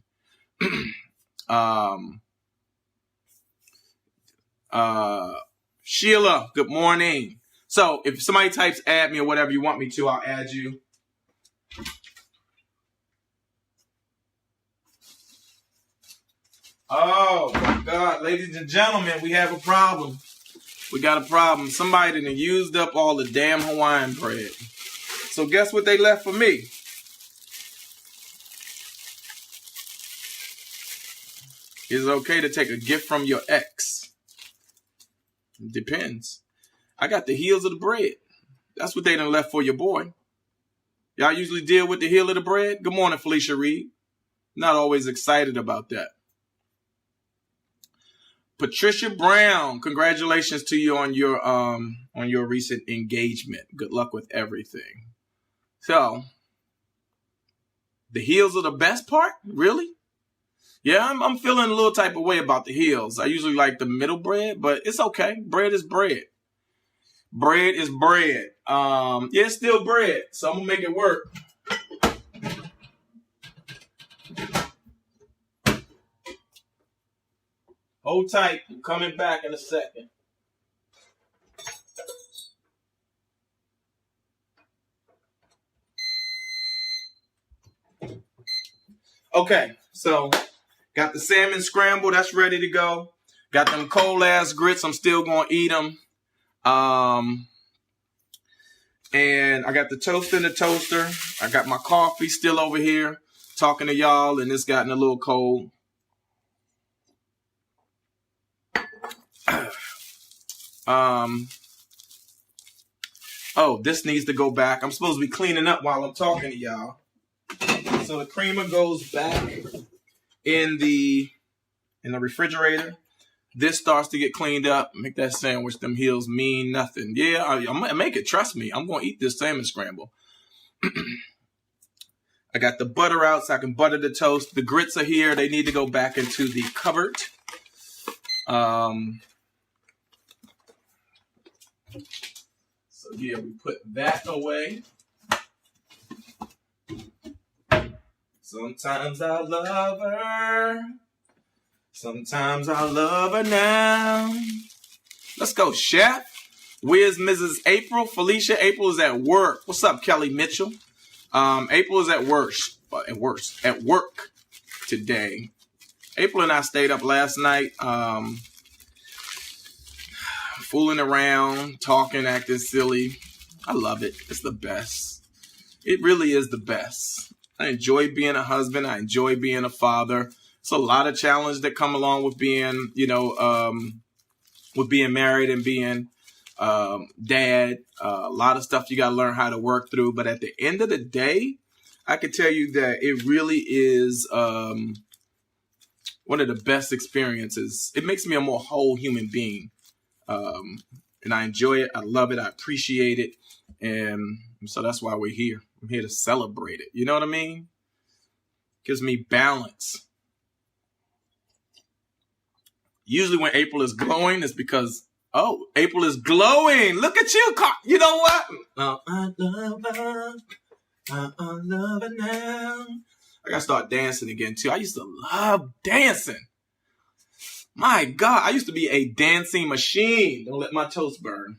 Sheila, good morning. So if somebody types add me or whatever you want me to, I'll add you. Oh my God, ladies and gentlemen, we have a problem. We got a problem. Somebody done used up all the damn Hawaiian bread. So guess what they left for me? Is it okay to take a gift from your ex? Depends. I got the heels of the bread. That's what they done left for your boy. Y'all usually deal with the heel of the bread? Good morning, Felicia Reed. Not always excited about that. Patricia Brown, congratulations to you on your recent engagement. Good luck with everything. So, the heels are the best part? Really? Yeah, I'm feeling a little type of way about the heels. I usually like the middle bread, but it's okay. Bread is bread. Bread is bread. Yeah, it's still bread, so I'm gonna make it work. Hold tight. I'm coming back in a second. Okay, so got the salmon scramble. That's ready to go. Got them cold ass grits. I'm still gonna eat them. And I got the toast in the toaster. I got my coffee still over here talking to y'all, and it's gotten a little cold. Oh, this needs to go back. I'm supposed to be cleaning up while I'm talking to y'all. So the creamer goes back in the refrigerator. This starts to get cleaned up. Make that sandwich. Them heels mean nothing. Yeah, I'm gonna make it. Trust me. I'm gonna eat this salmon scramble. I got the butter out so I can butter the toast. The grits are here. They need to go back into the cupboard. So yeah, we put that away. Sometimes I love her. Sometimes I love her now. Let's go, Chef. Where's Mrs. April? Felicia, April is at work. What's up, Kelly Mitchell? April is at work today. April and I stayed up last night, fooling around, talking, acting silly. I love it. It's the best. It really is the best. I enjoy being a husband. I enjoy being a father. It's a lot of challenges that come along with being, with being married and being dad. A lot of stuff you got to learn how to work through. But at the end of the day, I can tell you that it really is one of the best experiences. It makes me a more whole human being. And I enjoy it. I love it. I appreciate it. And so that's why we're here. I'm here to celebrate it. You know what I mean? Gives me balance. Usually when April is glowing, it's because, April is glowing. Look at you. You know what? I love her. I love her now. I got to start dancing again, too. I used to love dancing. My God, I used to be a dancing machine. Don't let my toast burn.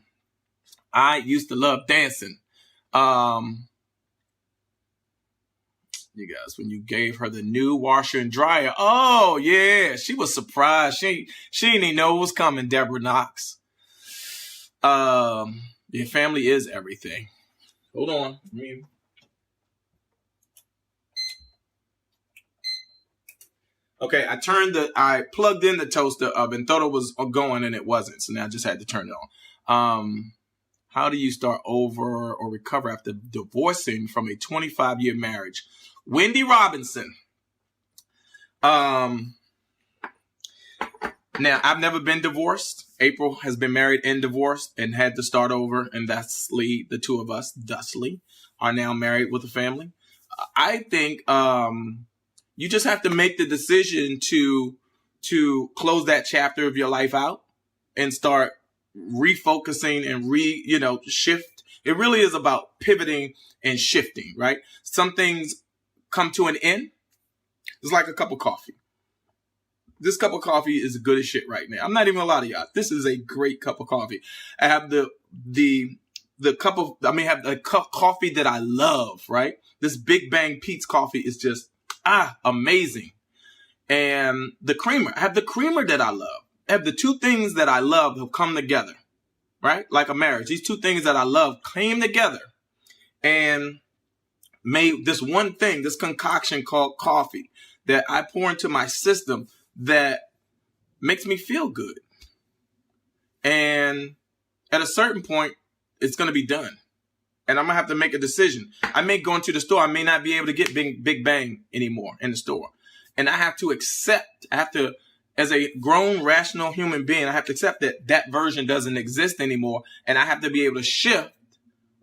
I used to love dancing. You guys, when you gave her the new washer and dryer. Oh, yeah. She was surprised. She didn't even know it was coming, Deborah Knox. Your family is everything. Hold on. Okay, I plugged in the toaster oven, thought it was going and it wasn't. So now I just had to turn it on. How do you start over or recover after divorcing from a 25-year marriage? Wendy Robinson. Now, I've never been divorced. April has been married and divorced and had to start over. And thusly, the two of us, are now married with a family. I think you just have to make the decision to close that chapter of your life out and start refocusing and shift. It really is about pivoting and shifting, right? Some things come to an end. It's like a cup of coffee. This cup of coffee is good as shit right now. I'm not even gonna lie to y'all. This is a great cup of coffee. I have the coffee that I love, right? This Big Bang Pete's coffee is just amazing. and the creamer. I have the creamer that I love. I have the two things that I love have come together, right? Like a marriage. These two things that I love came together and made this one thing, this concoction called coffee that I pour into my system that makes me feel good. And at a certain point, it's going to be done. And I'm going to have to make a decision. I may go into the store. I may not be able to get Big Bang anymore in the store. And I have to accept, as a grown, rational human being, I have to accept that that version doesn't exist anymore. And I have to be able to shift,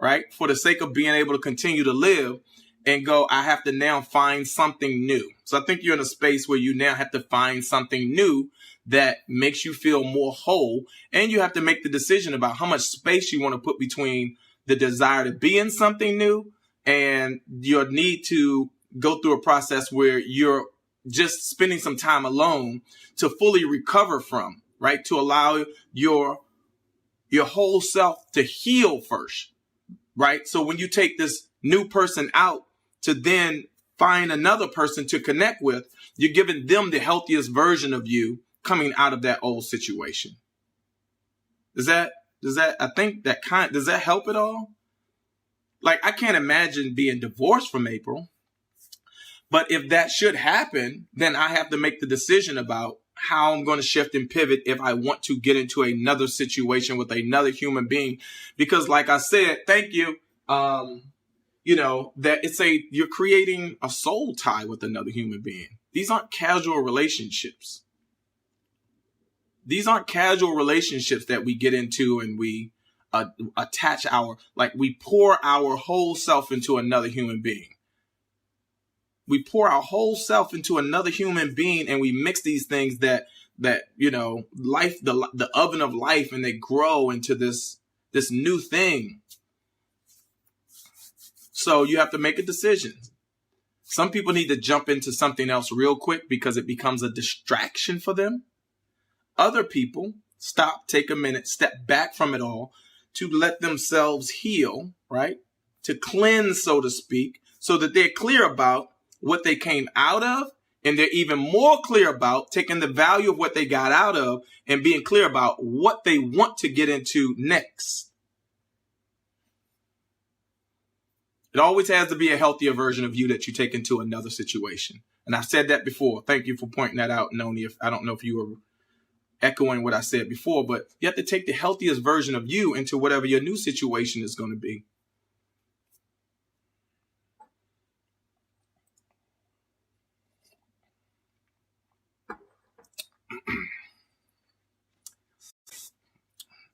right? For the sake of being able to continue to live and go, I have to now find something new. So I think you're in a space where you now have to find something new that makes you feel more whole. And you have to make the decision about how much space you want to put between the desire to be in something new and your need to go through a process where you're just spending some time alone to fully recover from, right? To allow your whole self to heal first, right? So when you take this new person out to then find another person to connect with, you're giving them the healthiest version of you coming out of that old situation. Does that help at all? Like, I can't imagine being divorced from April. But if that should happen, then I have to make the decision about how I'm going to shift and pivot if I want to get into another situation with another human being. Because like I said, thank you. That you're creating a soul tie with another human being. These aren't casual relationships. These aren't casual relationships that we get into and we we pour our whole self into another human being. We pour our whole self into another human being and we mix these things that life, the oven of life, and they grow into this new thing. So you have to make a decision. Some people need to jump into something else real quick because it becomes a distraction for them. Other people stop, take a minute, step back from it all to let themselves heal, right? To cleanse, so to speak, so that they're clear about what they came out of. And they're even more clear about taking the value of what they got out of and being clear about what they want to get into next. It always has to be a healthier version of you that you take into another situation. And I've said that before. Thank you for pointing that out, Noni. I don't know if you were echoing what I said before, but you have to take the healthiest version of you into whatever your new situation is going to be.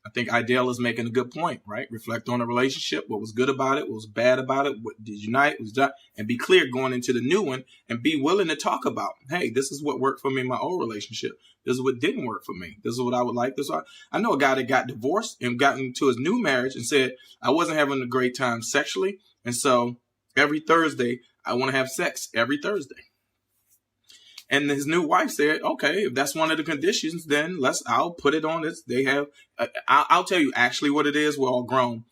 I think Idale is making a good point, right? Reflect on the relationship, what was good about it, what was bad about it, what did unite, was done, and be clear going into the new one and be willing to talk about, hey, this is what worked for me in my old relationship. This is what didn't work for me. This is what I would like. I know a guy that got divorced and got into his new marriage and said, I wasn't having a great time sexually. And so every Thursday, I want to have sex every Thursday. And his new wife said, okay, if that's one of the conditions, then I'll put it on this. I'll tell you actually what it is. We're all grown.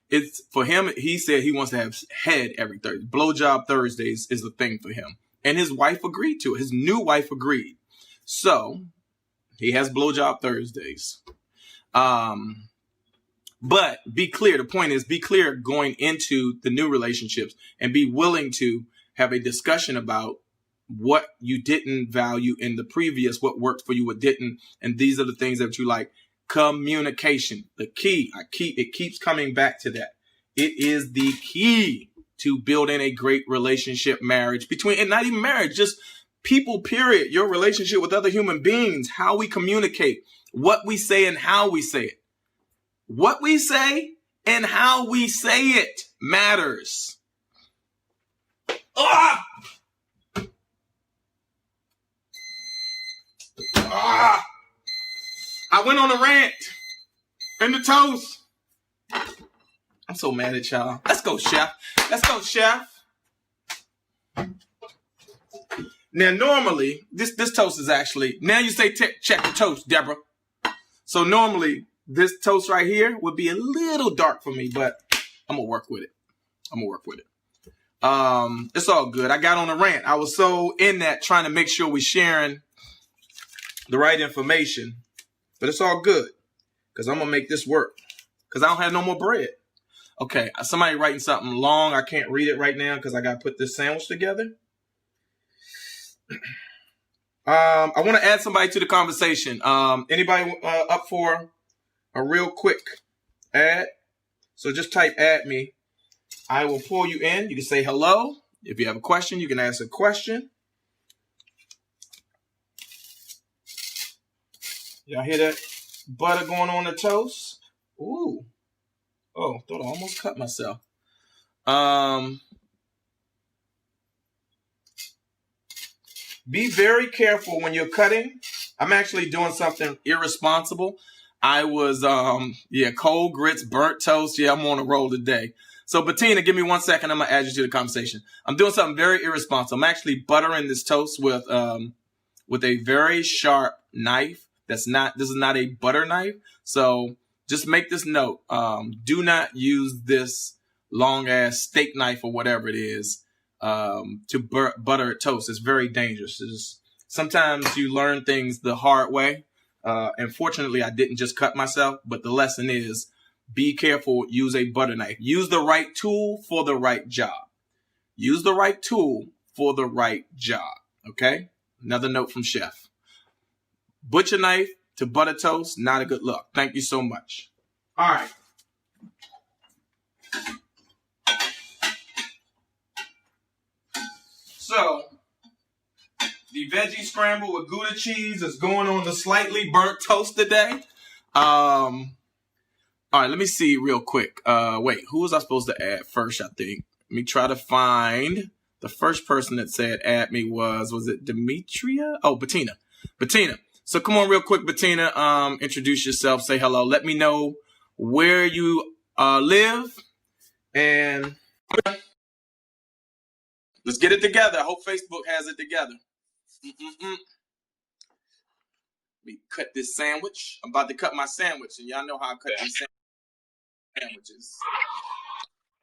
It's for him. He said he wants to have head every Thursday. Blowjob Thursdays is the thing for him. And his wife agreed to it. His new wife agreed. So he has blowjob Thursdays. But be clear. The point is, be clear going into the new relationships and be willing to have a discussion about what you didn't value in the previous, what worked for you, what didn't. And these are the things that you like. Communication, the key. It keeps coming back to that. It is the key to building a great relationship, marriage and not even marriage, just people, period. Your relationship with other human beings, how we communicate, what we say and how we say it. What we say and how we say it matters. I went on a rant and the toast. I'm so mad at y'all. Let's go, Chef. Now, normally, this toast is actually, now you say check the toast, Deborah. So normally, this toast right here would be a little dark for me, but I'm going to work with it. It's all good. I got on a rant. I was so in that trying to make sure we're sharing the right information, but it's all good because I'm gonna make this work because I don't have no more bread. Okay, somebody writing something long. I can't read it right now because I got to put this sandwich together. I want to add somebody to the conversation. Anybody up for a real quick ad? So just type "add me." I will pull you in. You can say hello. If you have a question, you can ask a question. Y'all hear that butter going on the toast? Ooh. Oh, thought I almost cut myself. Be very careful when you're cutting. I'm actually doing something irresponsible. I was, cold grits, burnt toast. Yeah, I'm on a roll today. So, Bettina, give me 1 second. I'm going to add you to the conversation. I'm doing something very irresponsible. I'm actually buttering this toast with a very sharp knife. This is not a butter knife. So just make this note. Do not use this long ass steak knife or whatever it is to butter toast. It's very dangerous. Sometimes you learn things the hard way. And fortunately, I didn't just cut myself, but the lesson is be careful. Use a butter knife. Use the right tool for the right job. Use the right tool for the right job. Okay? Another note from Chef. Butcher knife to butter toast, not a good look. Thank you so much. All right. So, the veggie scramble with Gouda cheese is going on the slightly burnt toast today. All right, let me see real quick. Wait, who was I supposed to add first, I think? Let me try to find the first person that said add me was it Demetria? Oh, Bettina. Bettina. So come on real quick, Bettina. Introduce yourself. Say hello. Let me know where you live. And let's get it together. I hope Facebook has it together. Let me cut this sandwich. I'm about to cut my sandwich. And y'all know how I cut these sandwiches.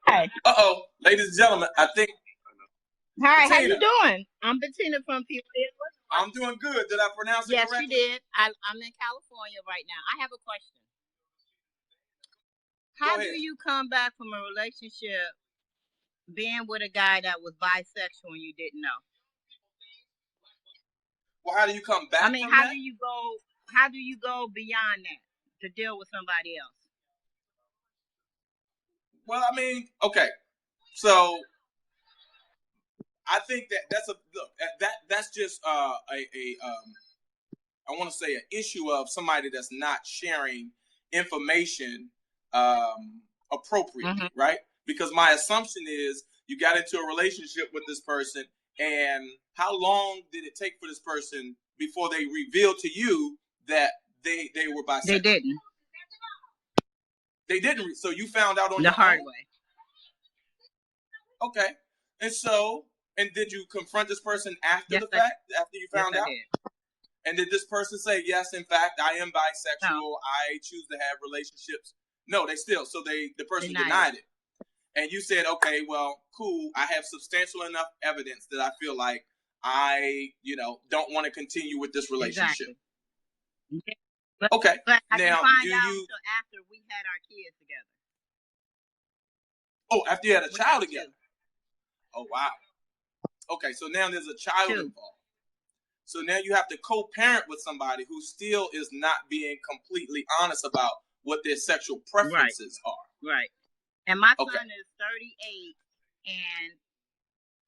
Hi. Uh-oh. Ladies and gentlemen, I think... Hi, Bettina. How you doing? I'm Bettina from Peoria. I'm doing good. Did I pronounce it correctly? Yes, you did. I'm in California right now. I have a question. How do you come back from a relationship being with a guy that was bisexual and you didn't know? Well, how do you come back? I mean, how do you go beyond that to deal with somebody else? Well, I mean, okay. So I think that's just I want to say an issue of somebody that's not sharing information appropriately, right? Because my assumption is you got into a relationship with this person, and how long did it take for this person before they revealed to you that they were bisexual? They didn't. They didn't. So you found out on the hard way. Okay. And did you confront this person after the fact? After you found out? And did this person say, yes, in fact, I am bisexual. No. I choose to have relationships? No, the person denied it. And you said, okay, well, cool. I have substantial enough evidence that I feel like I, don't want to continue with this relationship. Exactly. Okay. But I didn't find out until after we had our kids together. Oh, after you had a child together? Oh, wow. Okay, so now there's a child involved. So now you have to co-parent with somebody who still is not being completely honest about what their sexual preferences are. Right. And my son is 38, and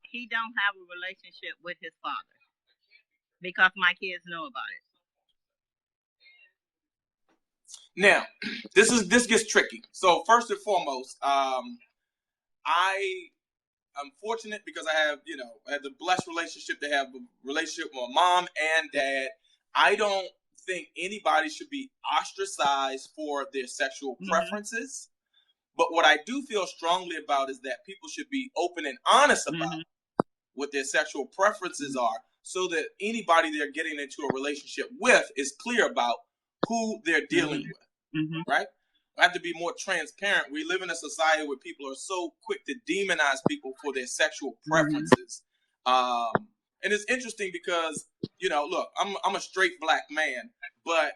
he don't have a relationship with his father because my kids know about it. Now, this gets tricky. So first and foremost, I'm fortunate because I have the blessed relationship to have a relationship with my mom and dad. I don't think anybody should be ostracized for their sexual preferences. But what I do feel strongly about is that people should be open and honest about what their sexual preferences are so that anybody they're getting into a relationship with is clear about who they're dealing with, right? I have to be more transparent. We live in a society where people are so quick to demonize people for their sexual preferences. And it's interesting because, you know, look, I'm a straight black man, but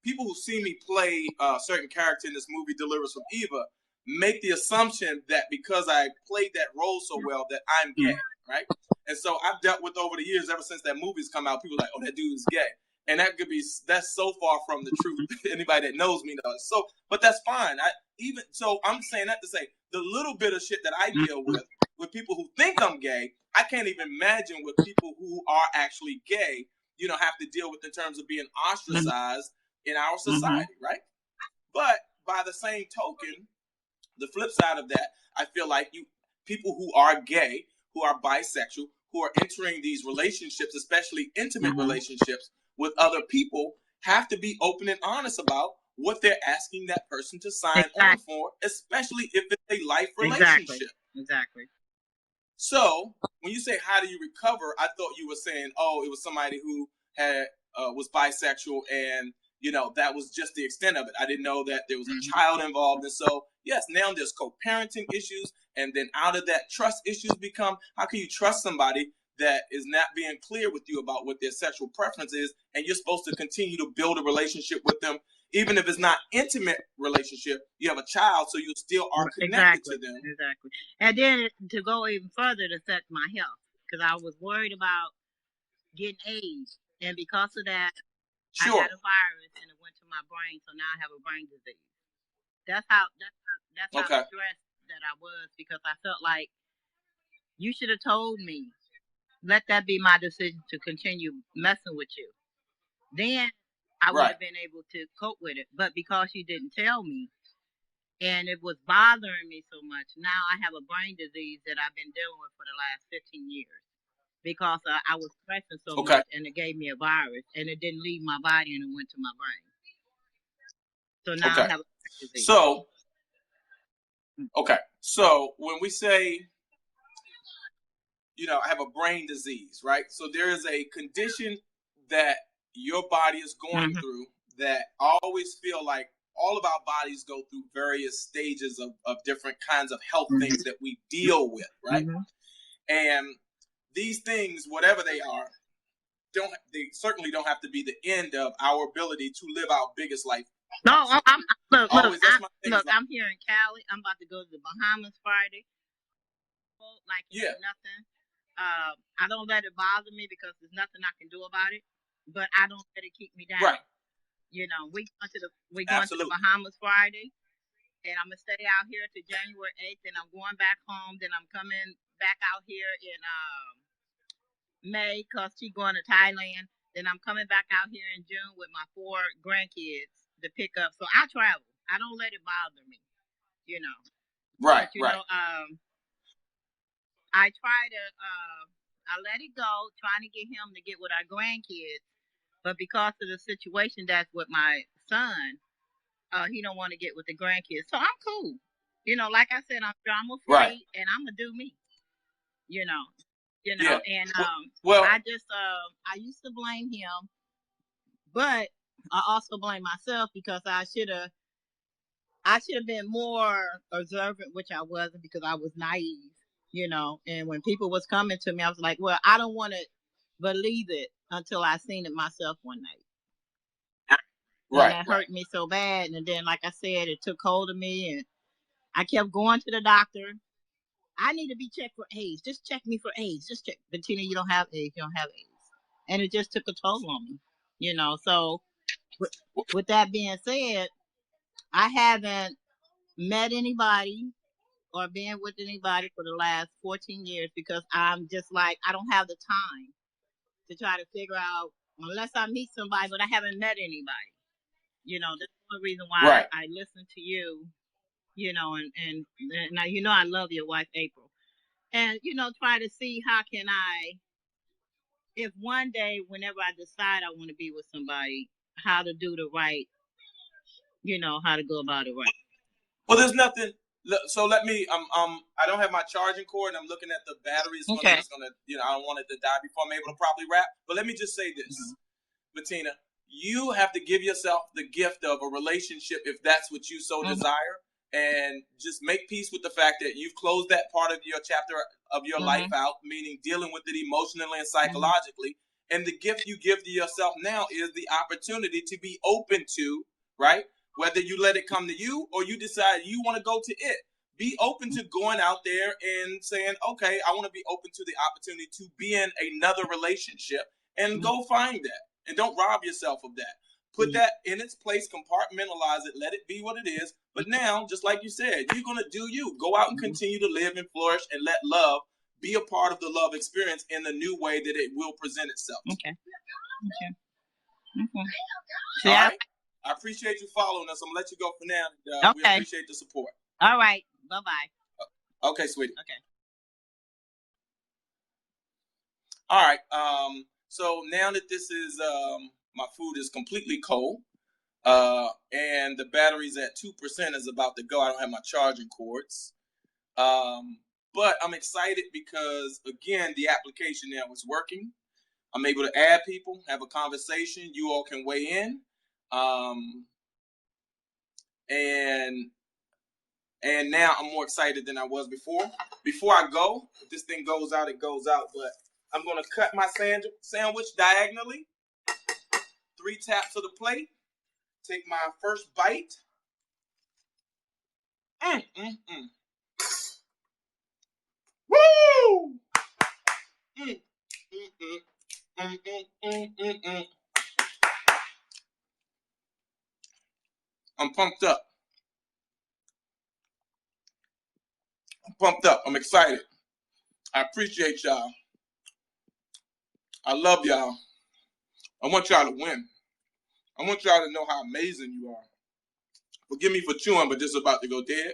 people who see me play a certain character in this movie, Deliverance from Eva, make the assumption that because I played that role so well that I'm gay, right? And so I've dealt with over the years, ever since that movie's come out, people are like, oh, that dude's gay. And that's so far from the truth. Anybody that knows me knows. So, but that's fine. I'm saying that to say the little bit of shit that I deal with people who think I'm gay, I can't even imagine what people who are actually gay, you know, have to deal with in terms of being ostracized in our society, right? But by the same token, the flip side of that, I feel like people who are gay, who are bisexual, who are entering these relationships, especially intimate relationships with other people, have to be open and honest about what they're asking that person to sign on for, especially if it's a life relationship. Exactly. So when you say how do you recover, I thought you were saying, oh, it was somebody who had was bisexual and, you know, that was just the extent of it. I didn't know that there was a child involved. And so, yes, now there's co-parenting issues. And then out of that, trust issues become, how can you trust somebody that is not being clear with you about what their sexual preference is? And you're supposed to continue to build a relationship with them. Even if it's not intimate relationship, you have a child, so you still are connected to them. Exactly. And then to go even further, to affect my health, because I was worried about getting AIDS. And because of that, I had a virus and it went to my brain, so now I have a brain disease. That's how stressed that I was, because I felt like you should have told me. Let that be my decision to continue messing with you. Then I would have been able to cope with it. But because you didn't tell me, and it was bothering me so much, now I have a brain disease that I've been dealing with for the last 15 years. Because I was stressing so much, and it gave me a virus, and it didn't leave my body, and it went to my brain. So now I have a brain disease. So when we say, you know, I have a brain disease, right? So there is a condition that your body is going through that I always feel like all of our bodies go through various stages of different kinds of health things that we deal with, right? And these things, whatever they are, they certainly don't have to be the end of our ability to live our biggest life. No, I'm here in Cali. I'm about to go to the Bahamas Friday. Like nothing. I don't let it bother me because there's nothing I can do about it. But I don't let it keep me down. Right. You know, we're going to the Bahamas Friday, and I'm gonna stay out here to January 8th, and I'm going back home. Then I'm coming back out here in May, because she's going to Thailand. Then I'm coming back out here in June with my 4 grandkids to pick up. So I travel. I don't let it bother me, you know. Right, but, you know, I try to, I let it go, trying to get him to get with our grandkids. But because of the situation that's with my son, he don't want to get with the grandkids. So I'm cool. You know, like I said, I'm drama free, and I'm going to do me, you know. You know, and I just I used to blame him, but I also blame myself because I should have been more observant, which I wasn't, because I was naive, you know. And when people was coming to me, I was like, well, I don't want to believe it until I seen it myself one night. And that hurt me so bad. And then, like I said, it took hold of me, and I kept going to the doctor. I need to be checked for AIDS. Just check me for AIDS. Just check. But Tina, you don't have AIDS. You don't have AIDS. And it just took a toll on me, you know. So with that being said, I haven't met anybody or been with anybody for the last 14 years because I'm just like, I don't have the time to try to figure out, unless I meet somebody, but I haven't met anybody. You know, that's one reason why I listen to you, you know, and now, you know, I love your wife, April. And, you know, try to see how can I, if one day, whenever I decide I want to be with somebody, how to do the right, you know, how to go about it right. Well, there's nothing. So let me. I don't have my charging cord, and I'm looking at the batteries. Okay. It's gonna, you know, I don't want it to die before I'm able to properly wrap. But let me just say this, Bettina, you have to give yourself the gift of a relationship if that's what you so desire, and just make peace with the fact that you've closed that part of your chapter of your life out, meaning dealing with it emotionally and psychologically. And the gift you give to yourself now is the opportunity to be open to, right? Whether you let it come to you or you decide you want to go to it. Be open to going out there and saying, okay, I want to be open to the opportunity to be in another relationship, and go find that. And don't rob yourself of that. Put that in its place, compartmentalize it, let it be what it is. But now, just like you said, you're going to do you. Go out and continue to live and flourish, and let love be a part of the love experience in the new way that it will present itself. Okay. All right? I appreciate you following us. I'm going to let you go for now. We appreciate the support. All right. Bye-bye. Okay, sweetie. Okay. All right. So now that this is, my food is completely cold, and the battery's at 2% is about to go. I don't have my charging cords. But I'm excited because, again, the application now is working. I'm able to add people, have a conversation. You all can weigh in. And now I'm more excited than I was before. Before I go, if this thing goes out, it goes out. But I'm going to cut my sandwich diagonally. 3 taps of the plate. Take my first bite. Woo! I'm pumped up. I'm excited. I appreciate y'all. I love y'all. I want y'all to win. I want y'all to know how amazing you are. Forgive me for chewing, but this is about to go dead.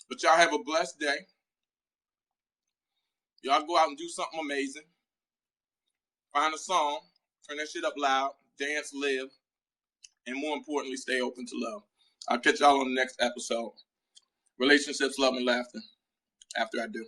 But y'all have a blessed day. Y'all go out and do something amazing. Find a song. Turn that shit up loud. Dance, live. And more importantly, stay open to love. I'll catch y'all on the next episode. Relationships, love, and laughter. After I do.